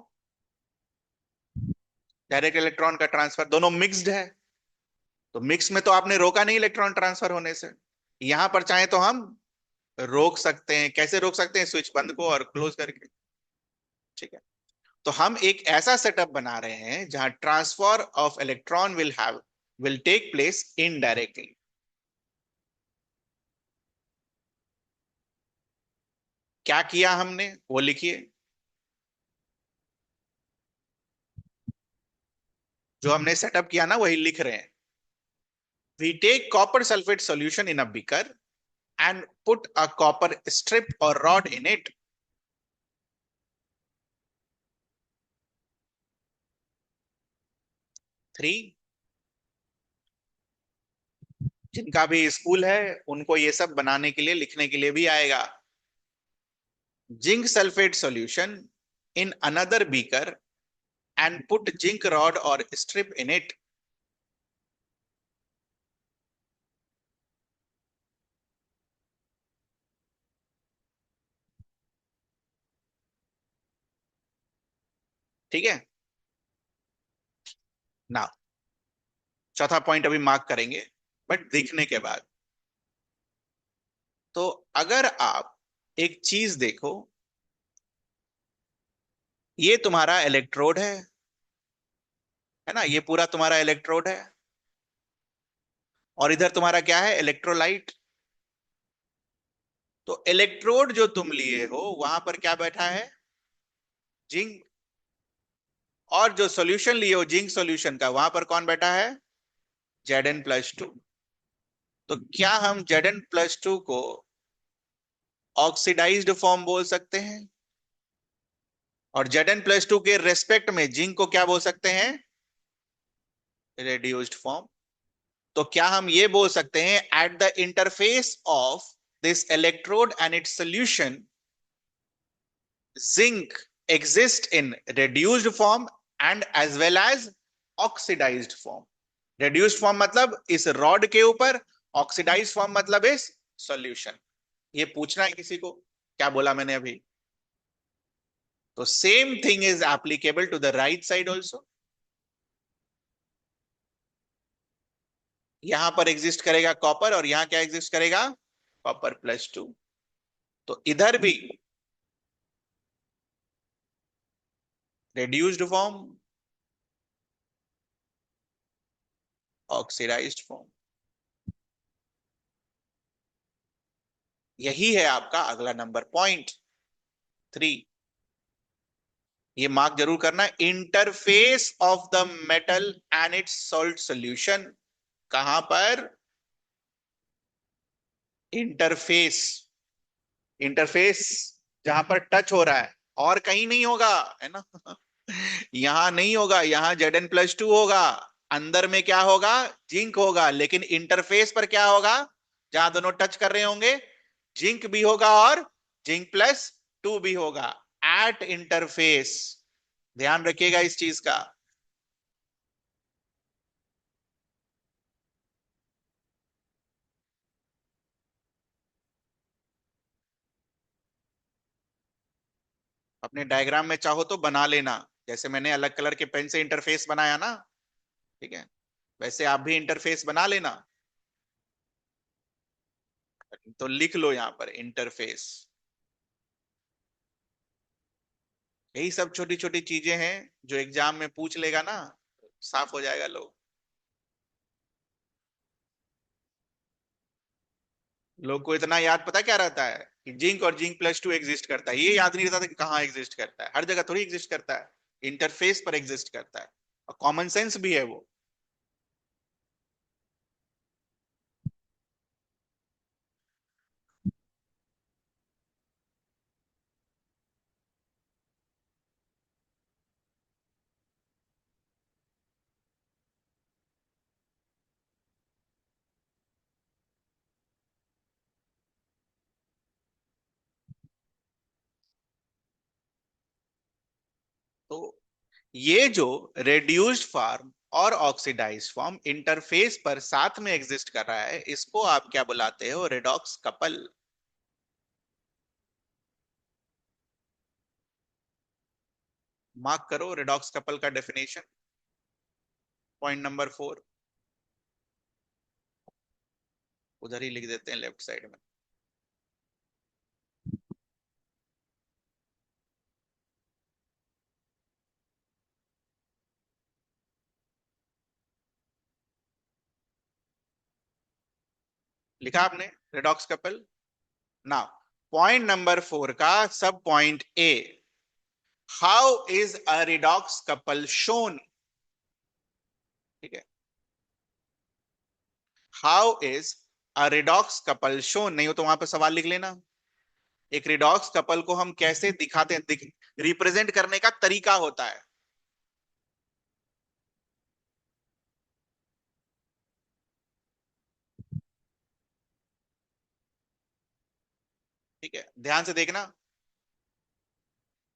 डायरेक्ट इलेक्ट्रॉन का ट्रांसफर, दोनों मिक्स्ड है। तो मिक्स में तो आपने रोका नहीं इलेक्ट्रॉन ट्रांसफर होने से। यहां पर चाहे तो हम रोक सकते हैं। कैसे रोक सकते हैं? स्विच बंद को और क्लोज करके। ठीक है, तो हम एक ऐसा सेटअप बना रहे हैं जहां transfer of electron will take place indirectly. क्या किया हमने वो लिखिए। जो हमने सेटअप किया ना वही लिख रहे हैं। We take copper sulphate solution in a beaker and put a copper strip or rod in it. 3, जिनका भी स्कूल है उनको ये सब बनाने के लिए, लिखने के लिए भी आएगा। Zinc sulphate solution in another beaker and put zinc rod or strip in it. ठीक है ना? चौथा पॉइंट अभी मार्क करेंगे, बट देखने के बाद। तो अगर आप एक चीज देखो, ये तुम्हारा इलेक्ट्रोड है ना, ये पूरा तुम्हारा इलेक्ट्रोड है। और इधर तुम्हारा क्या है? इलेक्ट्रोलाइट। तो इलेक्ट्रोड जो तुम लिए हो वहां पर क्या बैठा है? जिंक। और जो सॉल्यूशन लिए हो जिंक सॉल्यूशन का, वहां पर कौन बैठा है? Zn+2। तो क्या हम Zn+2 को ऑक्सीडाइज्ड फॉर्म बोल सकते हैं? और Zn+2 के रेस्पेक्ट में जिंक को क्या बोल सकते हैं? Reduced form. तो क्या हम ये बोल सकते हैं, at the interface of this electrode and its solution, zinc exist in reduced form and as well as oxidised form. reduced form मतलब इस रॉड के ऊपर, ऑक्सीडाइज्ड फॉर्म मतलब इस सॉल्यूशन। ये पूछना है किसी को? क्या बोला मैंने अभी? तो same thing is applicable to the right side also. यहां पर एग्जिस्ट करेगा कॉपर, और यहां क्या एग्जिस्ट करेगा? Copper+2। तो इधर भी reduced फॉर्म, ऑक्सीडाइज्ड फॉर्म। यही है आपका अगला नंबर, पॉइंट 3। ये मार्क जरूर करना, interface of the metal and it's salt solution. कहां पर? इंटरफेस। इंटरफेस जहां पर टच हो रहा है, और कहीं नहीं होगा, है ना? यहां नहीं होगा, यहां Zn+2 होगा। अंदर में क्या होगा? जिंक होगा। लेकिन इंटरफेस पर क्या होगा? जहां दोनों टच कर रहे होंगे, जिंक भी होगा और जिंक+2 भी होगा। एट इंटरफेस, ध्यान रखिएगा इस चीज का। अपने डायग्राम में चाहो तो बना लेना, जैसे मैंने अलग कलर के पेन से इंटरफेस बनाया ना, ठीक है, वैसे आप भी इंटरफेस बना लेना। तो लिख लो यहां पर इंटरफेस। यही सब छोटी छोटी चीजें हैं जो एग्जाम में पूछ लेगा ना, साफ हो जाएगा लोग। लोग को इतना याद पता क्या रहता है कि जिंक और जिंक प्लस टू एग्जिस्ट करता है, ये याद नहीं रहता था कि कहाँ एग्जिस्ट करता है। हर जगह थोड़ी एग्जिस्ट करता है, इंटरफेस पर एग्जिस्ट करता है, और कॉमन सेंस भी है वो। तो ये जो रेड्यूस्ड फॉर्म और ऑक्सीडाइज्ड फॉर्म इंटरफेस पर साथ में एग्जिस्ट कर रहा है, इसको आप क्या बुलाते हो? Redox couple. मार्क करो रेडॉक्स कपल का डेफिनेशन, पॉइंट नंबर 4। उधर ही लिख देते हैं लेफ्ट साइड में। लिखा आपने रेडॉक्स कपल ना? पॉइंट नंबर 4 का सब point A, how is a redox couple shown? ठीक है, how is a redox couple shown, नहीं हो तो वहां पे सवाल लिख लेना। एक रिडॉक्स कपल को हम कैसे दिखाते हैं, रिप्रेजेंट करने का तरीका होता है। ठीक है, ध्यान से देखना।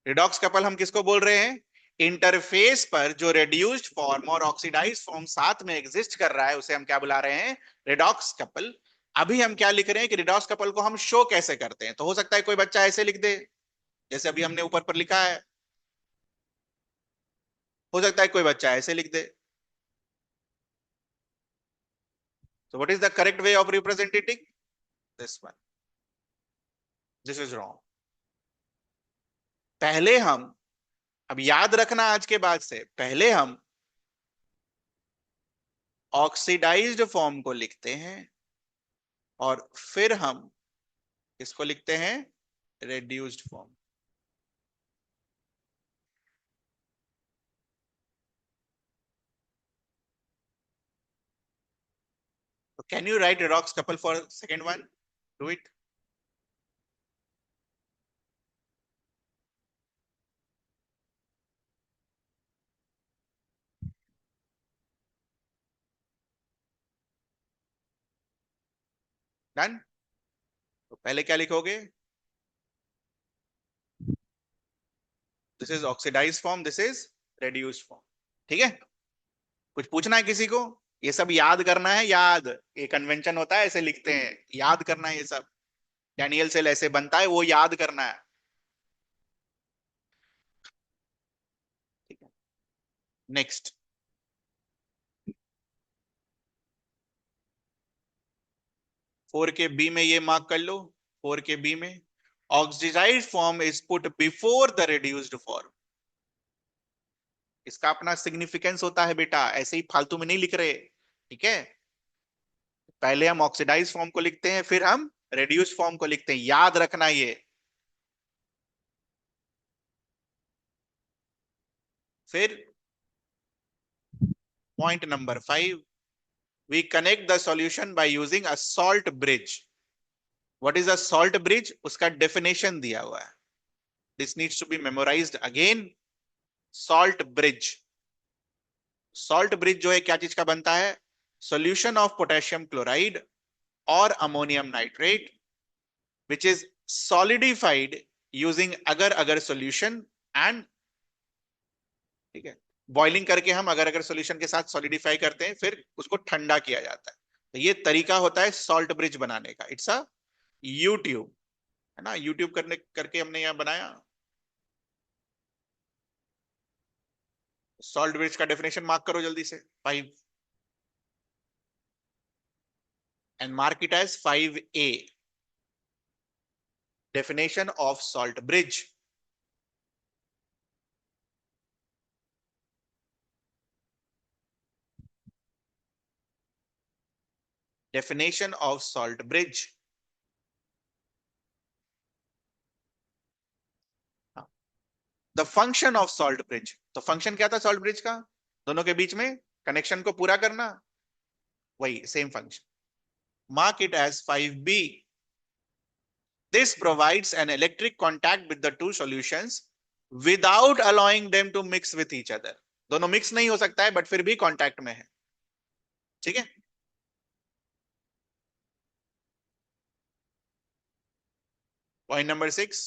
रिडॉक्स कपल हम किसको बोल रहे हैं? इंटरफेस पर जो रेड्यूस्ड फॉर्म और ऑक्सीडाइज्ड फॉर्म साथ में एग्जिस्ट कर रहा है, उसे हम क्या बुला रहे हैं? Redox couple. अभी हम क्या लिख रहे हैं कि रिडॉक्स कपल को हम शो कैसे करते हैं। तो हो सकता है कोई बच्चा ऐसे लिख दे, जैसे अभी हमने ऊपर पर लिखा है। हो सकता है कोई बच्चा ऐसे लिख दे। So what is the correct way of representing? This one. This is wrong. पहले हम, अब याद रखना आज के बाद से, पहले हम ऑक्सीडाइज्ड फॉर्म को लिखते हैं और फिर हम इसको लिखते हैं रेड्यूस्ड फॉर्म। तो can you right redox couple for second one? Do it. Done. तो पहले क्या लिखोगे? This is oxidised form, this is reduced form. ठीक है, कुछ पूछना है किसी को? ये सब याद करना है, याद। ये कन्वेंशन होता है, ऐसे लिखते हैं, याद करना है ये सब। डैनियल सेल ऐसे बनता है, वो याद करना है। ठीक है, नेक्स्ट। 4 के बी में ये मार्क कर लो। 4 के बी में oxidised form is put before the reduced form. इसका अपना सिग्निफिकेंस होता है बेटा, ऐसे ही फालतू में नहीं लिख रहे। ठीक है, पहले हम ऑक्सीडाइज्ड फॉर्म को लिखते हैं, फिर हम रेड्यूस्ड फॉर्म को लिखते हैं, याद रखना ये। फिर point number 5, we connect the solution by using a salt bridge. What is a salt bridge? उसका डेफिनेशन दिया हुआ है। This needs to be memorised again. Salt bridge, salt bridge जो है क्या चीज का बनता है? सॉल्यूशन ऑफ पोटेशियम क्लोराइड और ammonium nitrate which is solidified using agar agar solution and, ठीक है, बॉइलिंग करके हम अगर अगर सॉल्यूशन के साथ सॉलिडिफाई करते हैं, फिर उसको ठंडा किया जाता है। तो ये तरीका होता है सॉल्ट ब्रिज बनाने का। इट्स अ यूट्यूब, है ना, यूट्यूब करने करके हमने यहाँ बनाया। सॉल्ट ब्रिज का डेफिनेशन मार्क करो जल्दी से, 5, and mark it as 5A, definition of salt bridge. Definition of salt bridge. The function of salt bridge. तो फंक्शन क्या था सॉल्ट ब्रिज का? दोनों के बीच में कनेक्शन को पूरा करना, वही same function. Mark it as 5B. This provides an electric contact with the two solutions without allowing them to mix with each other. दोनों मिक्स नहीं हो सकता है, बट फिर भी कांटेक्ट में है, ठीक है। पॉइंट नंबर 6,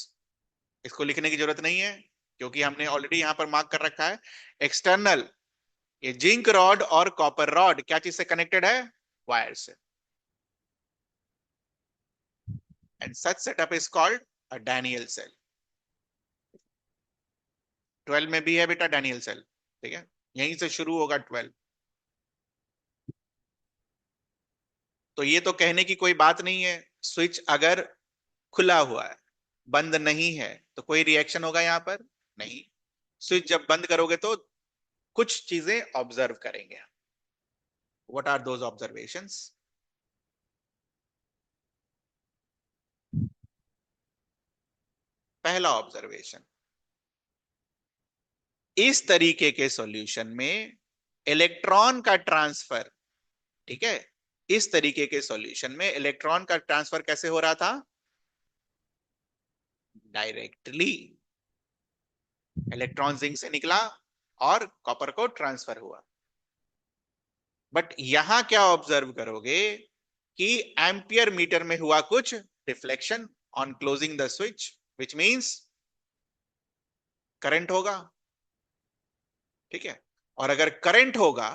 इसको लिखने की जरूरत नहीं है क्योंकि हमने ऑलरेडी यहां पर मार्क कर रखा है। एक्सटर्नल, ये जिंक रॉड और कॉपर रॉड क्या चीज से कनेक्टेड है? वायर से। And such setup is called a Daniell cell. 12 में भी है बेटा डैनियल सेल, ठीक है, यहीं से शुरू होगा 12। तो ये तो कहने की कोई बात नहीं है, स्विच अगर खुला हुआ है, बंद नहीं है, तो कोई रिएक्शन होगा यहां पर? नहीं। स्विच जब बंद करोगे तो कुछ चीजें ऑब्जर्व करेंगे। What are those observations? पहला ऑब्जर्वेशन, इस तरीके के सॉल्यूशन में इलेक्ट्रॉन का ट्रांसफर, ठीक है, इस तरीके के सॉल्यूशन में इलेक्ट्रॉन का ट्रांसफर कैसे हो रहा था? डायरेक्टली। इलेक्ट्रॉन जिंक से निकला और कॉपर को ट्रांसफर हुआ। बट यहां क्या ऑब्जर्व करोगे कि एम्पियर मीटर में हुआ कुछ deflection on closing the switch, which means current होगा, ठीक है। और अगर करंट होगा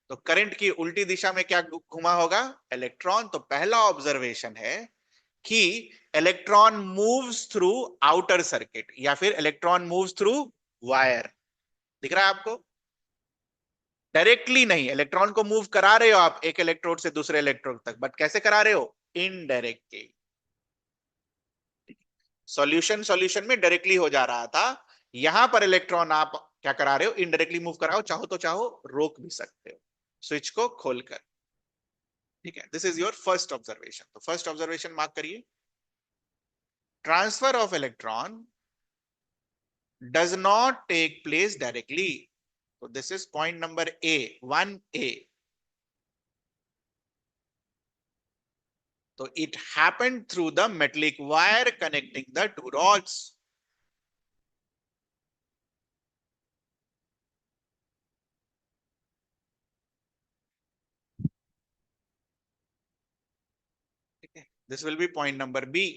तो करंट की उल्टी दिशा में क्या घुमा होगा? इलेक्ट्रॉन। तो पहला ऑब्जर्वेशन है कि electron moves through outer circuit, या फिर इलेक्ट्रॉन मूव्स थ्रू वायर। दिख रहा है आपको? डायरेक्टली नहीं, इलेक्ट्रॉन को मूव करा रहे हो आप एक इलेक्ट्रोड से दूसरे इलेक्ट्रोड तक, बट कैसे करा रहे हो? इनडायरेक्टली। सॉल्यूशन सॉल्यूशन में डायरेक्टली हो जा रहा था, यहां पर इलेक्ट्रॉन आप क्या करा रहे हो? इनडायरेक्टली मूव कराओ, चाहो तो चाहो रोक भी सकते हो स्विच को खोलकर, ठीक है। This is your first observation. तो फर्स्ट ऑब्जर्वेशन मार्क करिए, transfer of electron does not take place directly. So this is point number A, 1A. So it happened through the metallic wire connecting the two rods. Okay. This will be point number B.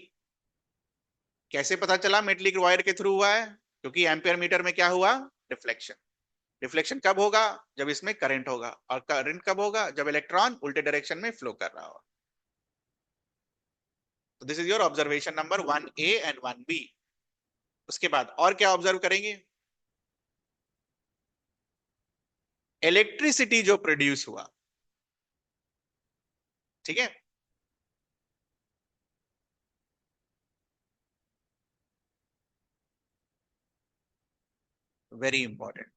कैसे पता चला metallic wire के through हुआ है? क्योंकि ampere metre में क्या हुआ? डिफ्लेक्शन। डिफ्लेक्शन कब होगा? जब इसमें करंट होगा। और करंट कब होगा? जब इलेक्ट्रॉन उल्टे डायरेक्शन में फ्लो कर रहा होगा। तो this is your observation number 1A and 1B। उसके बाद और क्या ऑब्जर्व करेंगे? इलेक्ट्रिसिटी जो प्रोड्यूस हुआ, ठीक है, वेरी इंपॉर्टेंट।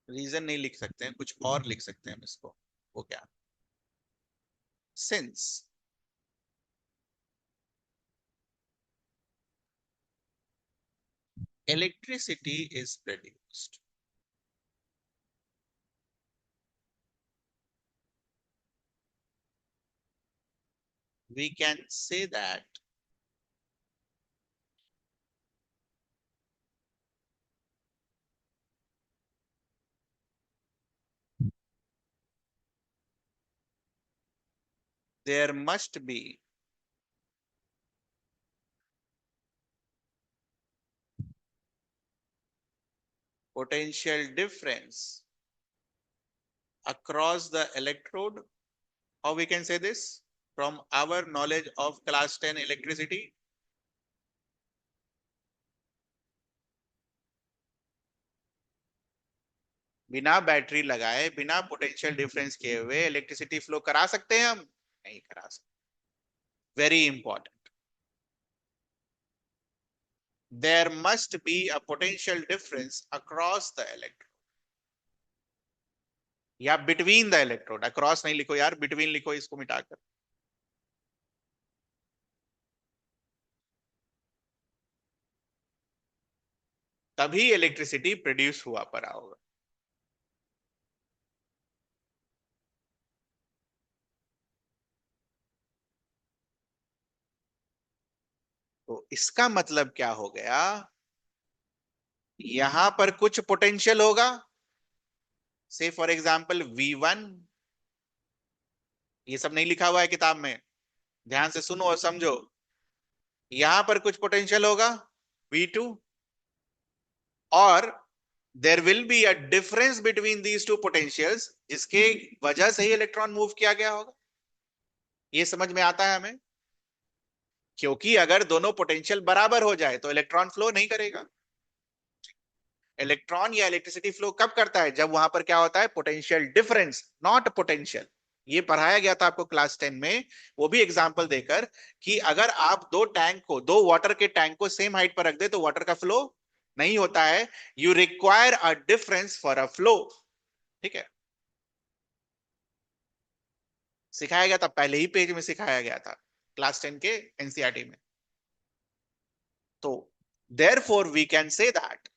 रीजन नहीं लिख सकते हैं, कुछ और लिख सकते हैं इसको। वो क्या? Since electricity is produced, we can say that there must be potential difference across the electrode. How we can say this from our knowledge of class 10 electricity? बिना बैटरी लगाए, बिना पोटेंशियल डिफरेंस किए हुए इलेक्ट्रिसिटी फ्लो करा सकते हैं हम? नहीं करा सकते। Very important, there must be a potential difference across the electrode या बिटवीन द इलेक्ट्रोड। अक्रॉस नहीं लिखो यार, बिटवीन लिखो इसको मिटाकर। तभी इलेक्ट्रिसिटी प्रोड्यूस हुआ पड़ा होगा। तो इसका मतलब क्या हो गया? यहां पर कुछ पोटेंशियल होगा, से फॉर एग्जाम्पल V1। ये सब नहीं लिखा हुआ है किताब में, ध्यान से सुनो और समझो। यहां पर कुछ पोटेंशियल होगा V2, और there will be a difference between these two potentials, जिसके वजह से ही इलेक्ट्रॉन मूव किया गया होगा। ये समझ में आता है हमें? क्योंकि अगर दोनों पोटेंशियल बराबर हो जाए तो इलेक्ट्रॉन फ्लो नहीं करेगा। इलेक्ट्रॉन या इलेक्ट्रिसिटी फ्लो कब करता है? जब वहां पर क्या होता है? Potential difference, not potential. ये पढ़ाया गया था आपको क्लास 10 में, वो भी एग्जांपल देकर, कि अगर आप दो वाटर के टैंक को सेम हाइट पर रख दे तो वाटर का फ्लो नहीं होता है। You require a difference for a flow. ठीक है, सिखाया गया था, पहले ही पेज में सिखाया गया था क्लास 10 के एनसीईआरटी में। तो therefore we can say that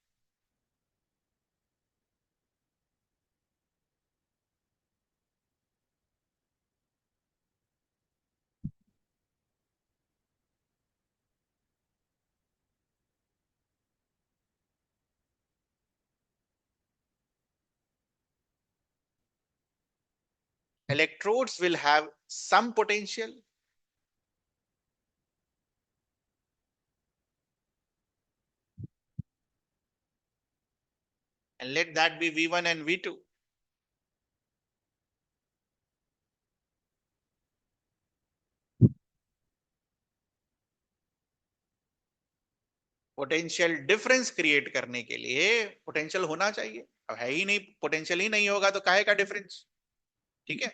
electrodes will have some potential, and let that be V1 and V2. Potential difference create करने के लिए पोटेंशियल होना चाहिए। अब है ही नहीं, पोटेंशियल ही नहीं होगा तो काहे का डिफरेंस? ठीक है,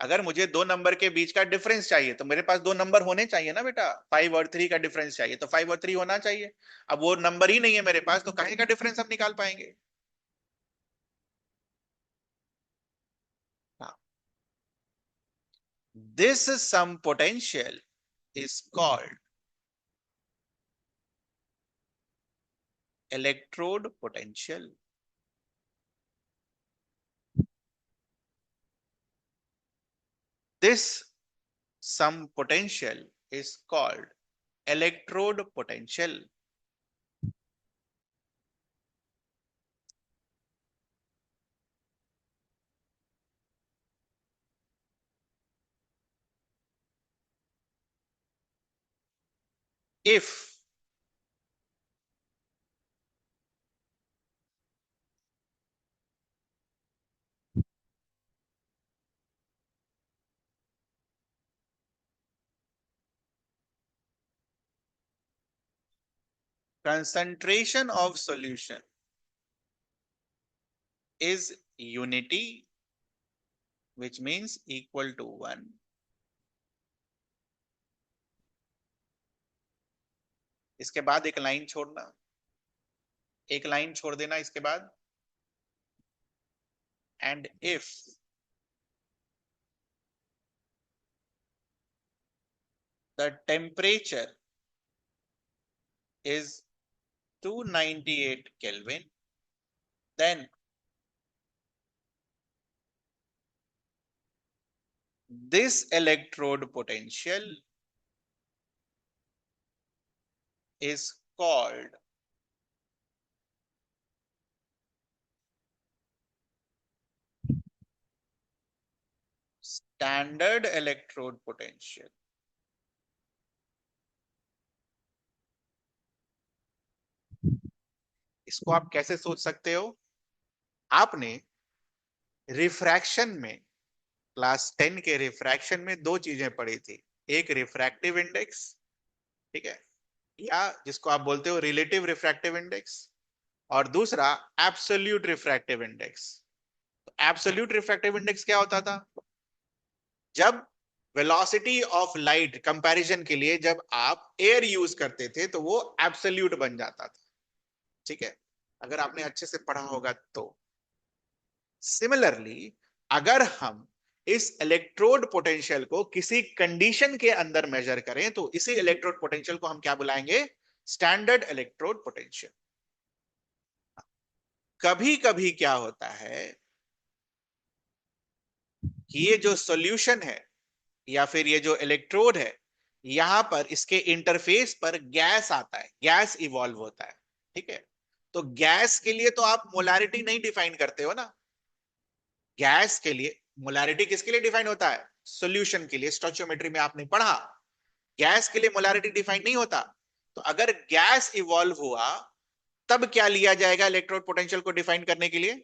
अगर मुझे दो नंबर के बीच का डिफरेंस चाहिए तो मेरे पास दो नंबर होने चाहिए ना बेटा। 5 और 3 का डिफरेंस चाहिए तो 5 और 3 होना चाहिए। अब वो नंबर ही नहीं है मेरे पास, तो काहे का डिफरेंस हम निकाल पाएंगे? This sum potential is called electrode potential. This some potential is called electrode potential. If concentration of solution is unity, which means equal to 1, इसके बाद एक लाइन छोड़ना, एक लाइन छोड़ देना इसके बाद, and if the temperature is 298 Kelvin, then this electrode potential is called standard electrode potential. इसको आप कैसे सोच सकते हो? आपने रिफ्रैक्शन में, क्लास 10 के रिफ्रैक्शन में दो चीजें पढ़ी थी। एक रिफ्रैक्टिव इंडेक्स, ठीक है, या जिसको आप बोलते हो रिलेटिव रिफ्रैक्टिव इंडेक्स, और दूसरा absolute refractive index. Absolute refractive index क्या होता था? जब वेलोसिटी ऑफ लाइट कंपैरिजन के लिए जब आप एयर यूज करते थे तो वो एब्सोल्यूट बन जाता था, ठीक है, अगर आपने अच्छे से पढ़ा होगा तो। सिमिलरली, अगर हम इस इलेक्ट्रोड पोटेंशियल को किसी कंडीशन के अंदर मेजर करें तो इसी इलेक्ट्रोड पोटेंशियल को हम क्या बुलाएंगे? Standard electrode potential. कभी कभी क्या होता है कि ये जो सॉल्यूशन है या फिर ये जो इलेक्ट्रोड है, यहां पर इसके इंटरफेस पर गैस आता है, गैस इवॉल्व होता है, ठीक है। तो गैस के लिए तो आप मोलारिटी नहीं डिफाइन करते हो ना। गैस के लिए मोलारिटी किसके लिए डिफाइन होता है? सॉल्यूशन के लिए। स्टोइचियोमेट्री में आपने पढ़ा, गैस के लिए मोलारिटी डिफाइन नहीं होता। तो अगर गैस इवॉल्व हुआ तब क्या लिया जाएगा इलेक्ट्रोड पोटेंशियल को डिफाइन करने के लिए?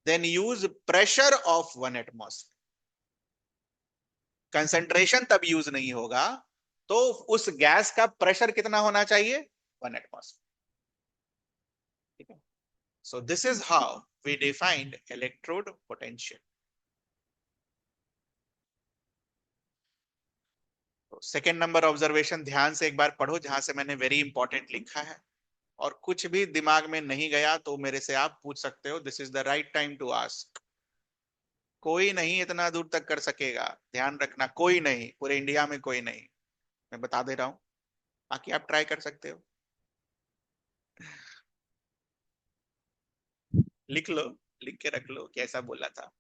Then use pressure of 1 atmosphere. Concentration तब यूज नहीं होगा, तो उस गैस का प्रेशर कितना होना चाहिए? 1 एटमॉस्फेयर, ठीक है। So this is how we defined electrode potential. Second number observation ध्यान से एक बार पढ़ो, जहां से मैंने वेरी इंपॉर्टेंट लिखा है, और कुछ भी दिमाग में नहीं गया तो मेरे से आप पूछ सकते हो। This is the right time to ask. कोई नहीं इतना दूर तक कर सकेगा, ध्यान रखना, कोई नहीं, पूरे इंडिया में कोई नहीं, मैं बता दे रहा हूं। बाकी आप ट्राई कर सकते हो, लिख लो, लिख के रख लो कैसा बोला था।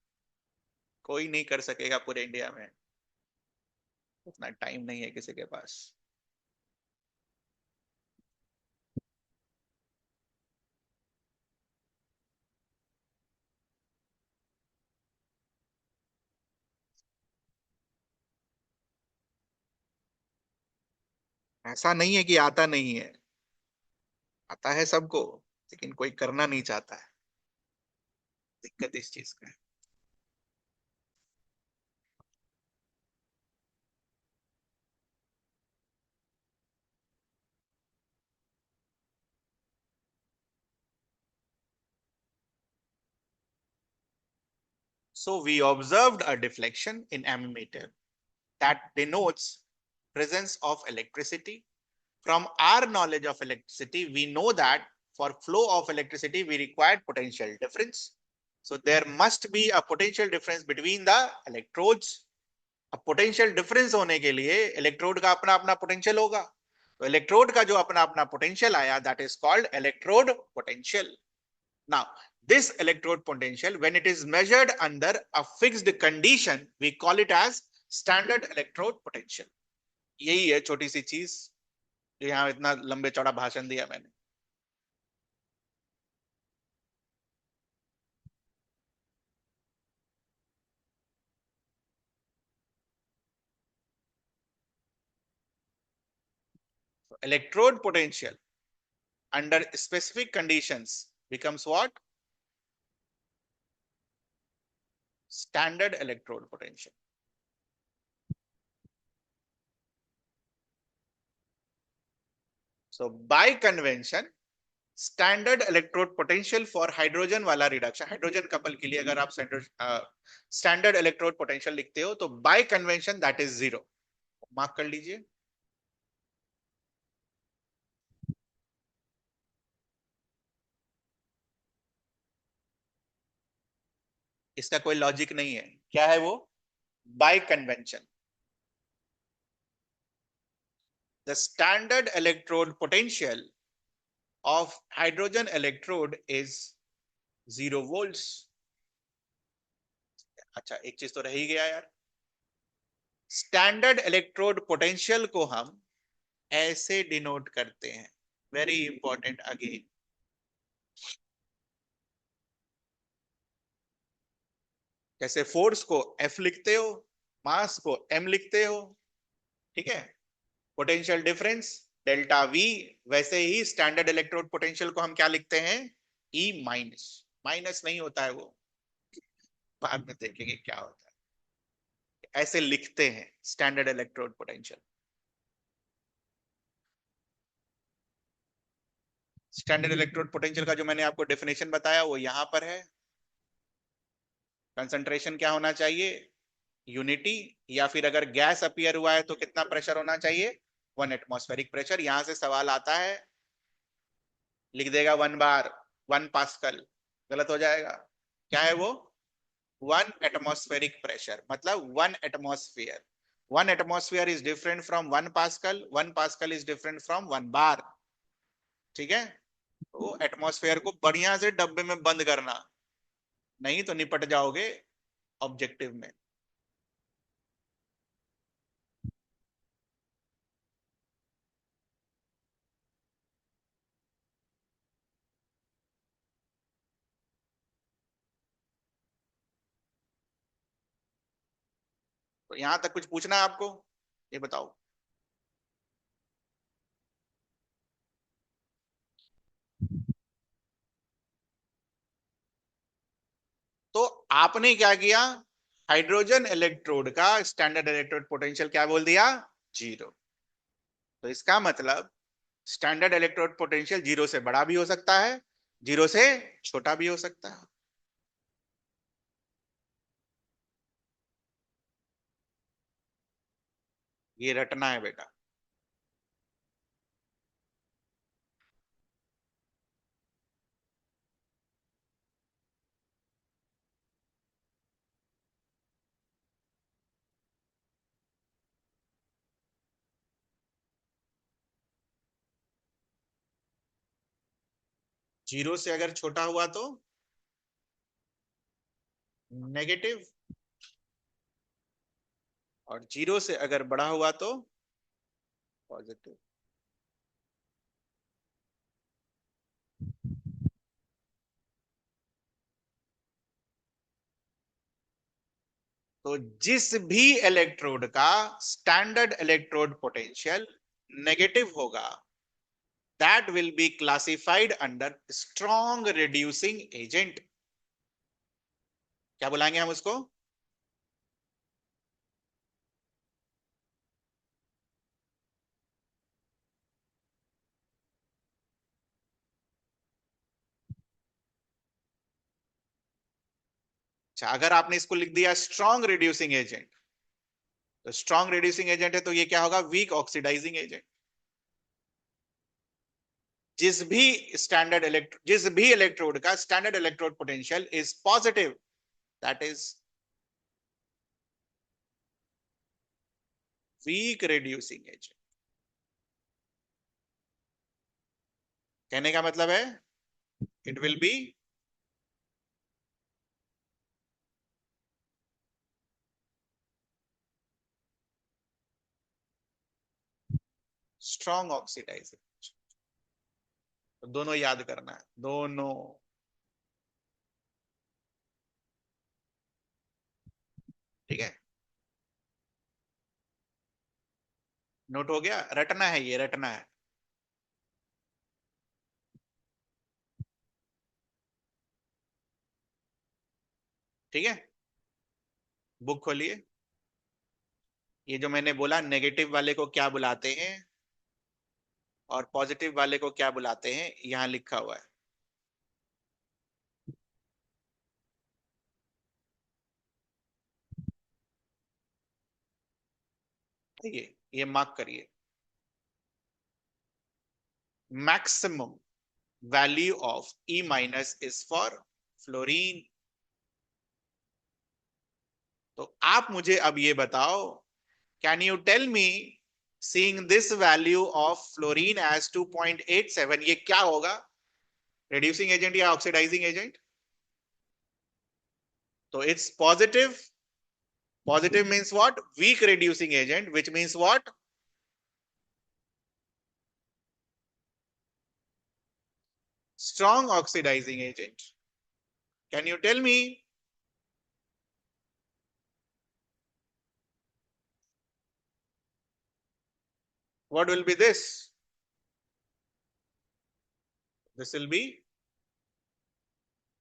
कोई नहीं कर सकेगा पूरे इंडिया में, उतना टाइम नहीं है किसी के पास। ऐसा नहीं है कि आता नहीं है, आता है सबको, लेकिन कोई करना नहीं चाहता है। दिक्कत इस चीज का है। So we observed a deflection in ammeter that denotes presence of electricity. From our knowledge of electricity, we know that for flow of electricity, we require potential difference. So there must be a potential difference between the electrodes. अब potential difference होने के लिए electrode का अपना अपना potential होगा, तो electrode का जो अपना अपना पोटेंशियल आया, that is called electrode potential. Now this electrode potential, when it is measured under a fixed condition, we call it as standard electrode potential। यही है छोटी सी चीज जो यहाँ इतना लंबे चौड़ा भाषण दिया मैंने। Electrode potential under specific conditions becomes what? Standard electrode potential। so by convention, standard electrode potential for hydrogen वाला रिडक्शन, हाइड्रोजन कपल के लिए अगर आप स्टैंडर्ड इलेक्ट्रोड पोटेंशियल लिखते हो तो bye convention that is 0। Mark कर लीजिए। इसका कोई लॉजिक नहीं है, क्या है वो? Bye convention, the standard electrode potential of hydrogen electrode is 0 volts. अच्छा, एक चीज तो रह ही गया यार, स्टैंडर्ड इलेक्ट्रोड पोटेंशियल को हम ऐसे डिनोट करते हैं, वेरी इंपॉर्टेंट अगेन। जैसे फोर्स को F लिखते हो, मास को M लिखते हो, ठीक है, पोटेंशियल डिफरेंस डेल्टा V, वैसे ही स्टैंडर्ड इलेक्ट्रोड पोटेंशियल को हम क्या लिखते हैं, E माइनस। माइनस नहीं होता है वो, बाद में देखेंगे क्या होता है, ऐसे लिखते हैं standard electrode potential. Standard electrode potential का जो मैंने आपको डेफिनेशन बताया वो यहां पर है। कंसंट्रेशन क्या होना चाहिए, यूनिटी, या फिर अगर गैस अपीयर हुआ है तो कितना प्रेशर होना चाहिए, 1 एटमॉस्फेरिक प्रेशर। यहां से सवाल आता है, लिख देगा 1 बार, 1 पास्कल, गलत हो जाएगा। क्या है वो, 1 एटमॉस्फेरिक प्रेशर, मतलब 1 atmosphere. 1 atmosphere is different from 1 pascal, 1 pascal is different from 1 बार। ठीक है, तो एटमॉस्फेयर को बढ़िया से डब्बे में बंद करना, नहीं तो निपट जाओगे ऑब्जेक्टिव में। तो यहां तक कुछ पूछना है आपको, ये बताओ। तो आपने क्या किया, हाइड्रोजन इलेक्ट्रोड का स्टैंडर्ड इलेक्ट्रोड पोटेंशियल क्या बोल दिया, 0। तो इसका मतलब स्टैंडर्ड इलेक्ट्रोड पोटेंशियल 0 से बड़ा भी हो सकता है, 0 से छोटा भी हो सकता है। ये रटना है बेटा। जीरो से अगर छोटा हुआ तो नेगेटिव, और 0 से अगर बड़ा हुआ तो पॉजिटिव। तो जिस भी इलेक्ट्रोड का स्टैंडर्ड इलेक्ट्रोड पोटेंशियल नेगेटिव होगा, that will be classified under strong reducing agent। क्या बुलाएंगे हम उसको, अच्छा अगर आपने इसको लिख दिया स्ट्रॉन्ग रिड्यूसिंग एजेंट, तो स्ट्रॉन्ग रिड्यूसिंग एजेंट है तो ये क्या होगा, वीक ऑक्सीडाइजिंग एजेंट। जिस भी इलेक्ट्रोड का standard electrode potential is positive, that is weak reducing agent. कहने का मतलब है it will be strong oxidising. तो दोनों याद करना है, दोनों। ठीक है, नोट हो गया, रटना है, ये रटना है। ठीक है, बुक खोलिए। ये जो मैंने बोला, नेगेटिव वाले को क्या बुलाते हैं और पॉजिटिव वाले को क्या बुलाते हैं, यहां लिखा हुआ है। ये मार्क करिए, maximum value of E minus is for fluorine. तो आप मुझे अब ये बताओ, can you tell me, seeing this value of fluorine as 2.87, ये क्या होगा, रिड्यूसिंग एजेंट या oxidising agent. So it's positive. Positive means what? Weak reducing agent, which means what? Strong oxidizing agent. Can you tell me what will be this? This will be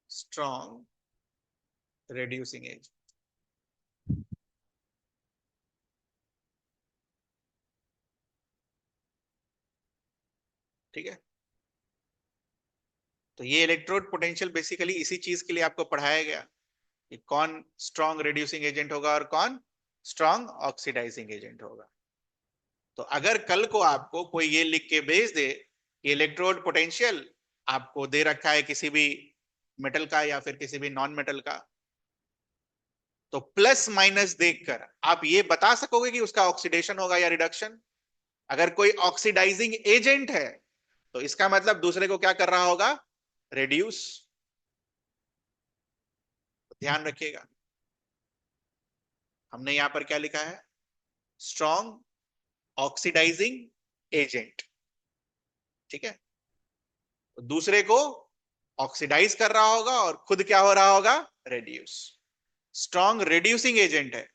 strong reducing agent. ठीक है, तो ये electrode potential basically इसी चीज के लिए आपको पढ़ाया गया कि कौन स्ट्रॉन्ग रिड्यूसिंग एजेंट होगा और कौन स्ट्रॉन्ग ऑक्सीडाइजिंग एजेंट होगा। तो अगर कल को आपको कोई ये लिख के भेज दे कि इलेक्ट्रोड पोटेंशियल आपको दे रखा है किसी भी मेटल का या फिर किसी भी नॉन मेटल का, तो प्लस माइनस देखकर आप ये बता सकोगे कि उसका ऑक्सीडेशन होगा या रिडक्शन। अगर कोई ऑक्सीडाइजिंग एजेंट है तो इसका मतलब दूसरे को क्या कर रहा होगा? रेड्यूस। ध्यान रखिएगा, हमने यहां पर क्या लिखा है? Strong oxidising agent. ठीक है, तो दूसरे को ऑक्सीडाइज कर रहा होगा और खुद क्या हो रहा होगा? रेड्यूस। स्ट्रॉन्ग रिड्यूसिंग एजेंट है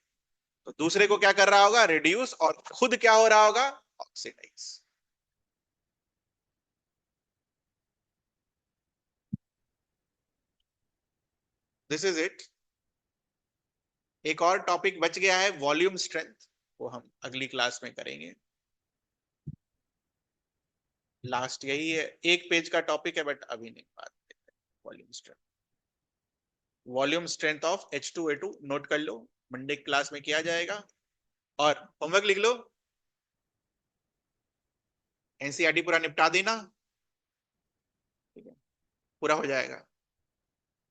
तो दूसरे को क्या कर रहा होगा? रिड्यूस, और खुद क्या हो रहा होगा? ऑक्सीडाइज। This is it. एक और टॉपिक बच गया है, वॉल्यूम स्ट्रेंथ, वो हम अगली क्लास में करेंगे। लास्ट यही है, एक पेज का टॉपिक है बट अभी नहीं बात करेंगे। Volume strength, volume strength of H2A2 note कर लो, मंडे क्लास में किया जाएगा। और होमवर्क लिख लो, एनसीईआरटी पूरा निपटा देना। ठीक है, पूरा हो जाएगा,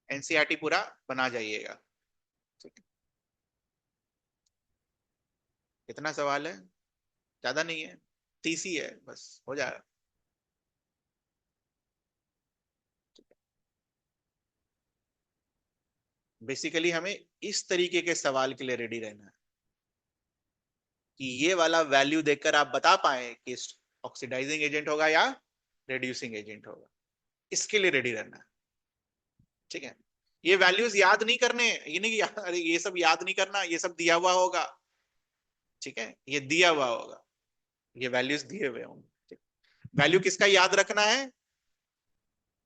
एनसीईआरटी पूरा बना जाइएगा। ठीक है, कितना सवाल है? ज्यादा नहीं है, 30 ही है, बस हो जाएगा। बेसिकली हमें इस तरीके के सवाल के लिए रेडी रहना है कि ये वाला वैल्यू देखकर आप बता पाए कि ऑक्सीडाइजिंग एजेंट होगा या रिड्यूसिंग एजेंट होगा, इसके लिए रेडी रहना है। ठीक है, ये वैल्यूज याद नहीं करने, ये नहीं कि अरे ये सब याद नहीं करना, ये सब दिया हुआ होगा। ठीक है, ये दिया हुआ होगा, ये वैल्यूज दिए हुए होंगे। वैल्यू किसका याद रखना है?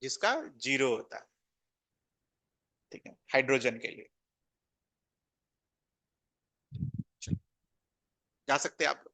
जिसका जीरो होता है। ठीक है, हाइड्रोजन के लिए। जा सकते हैं आप लोग।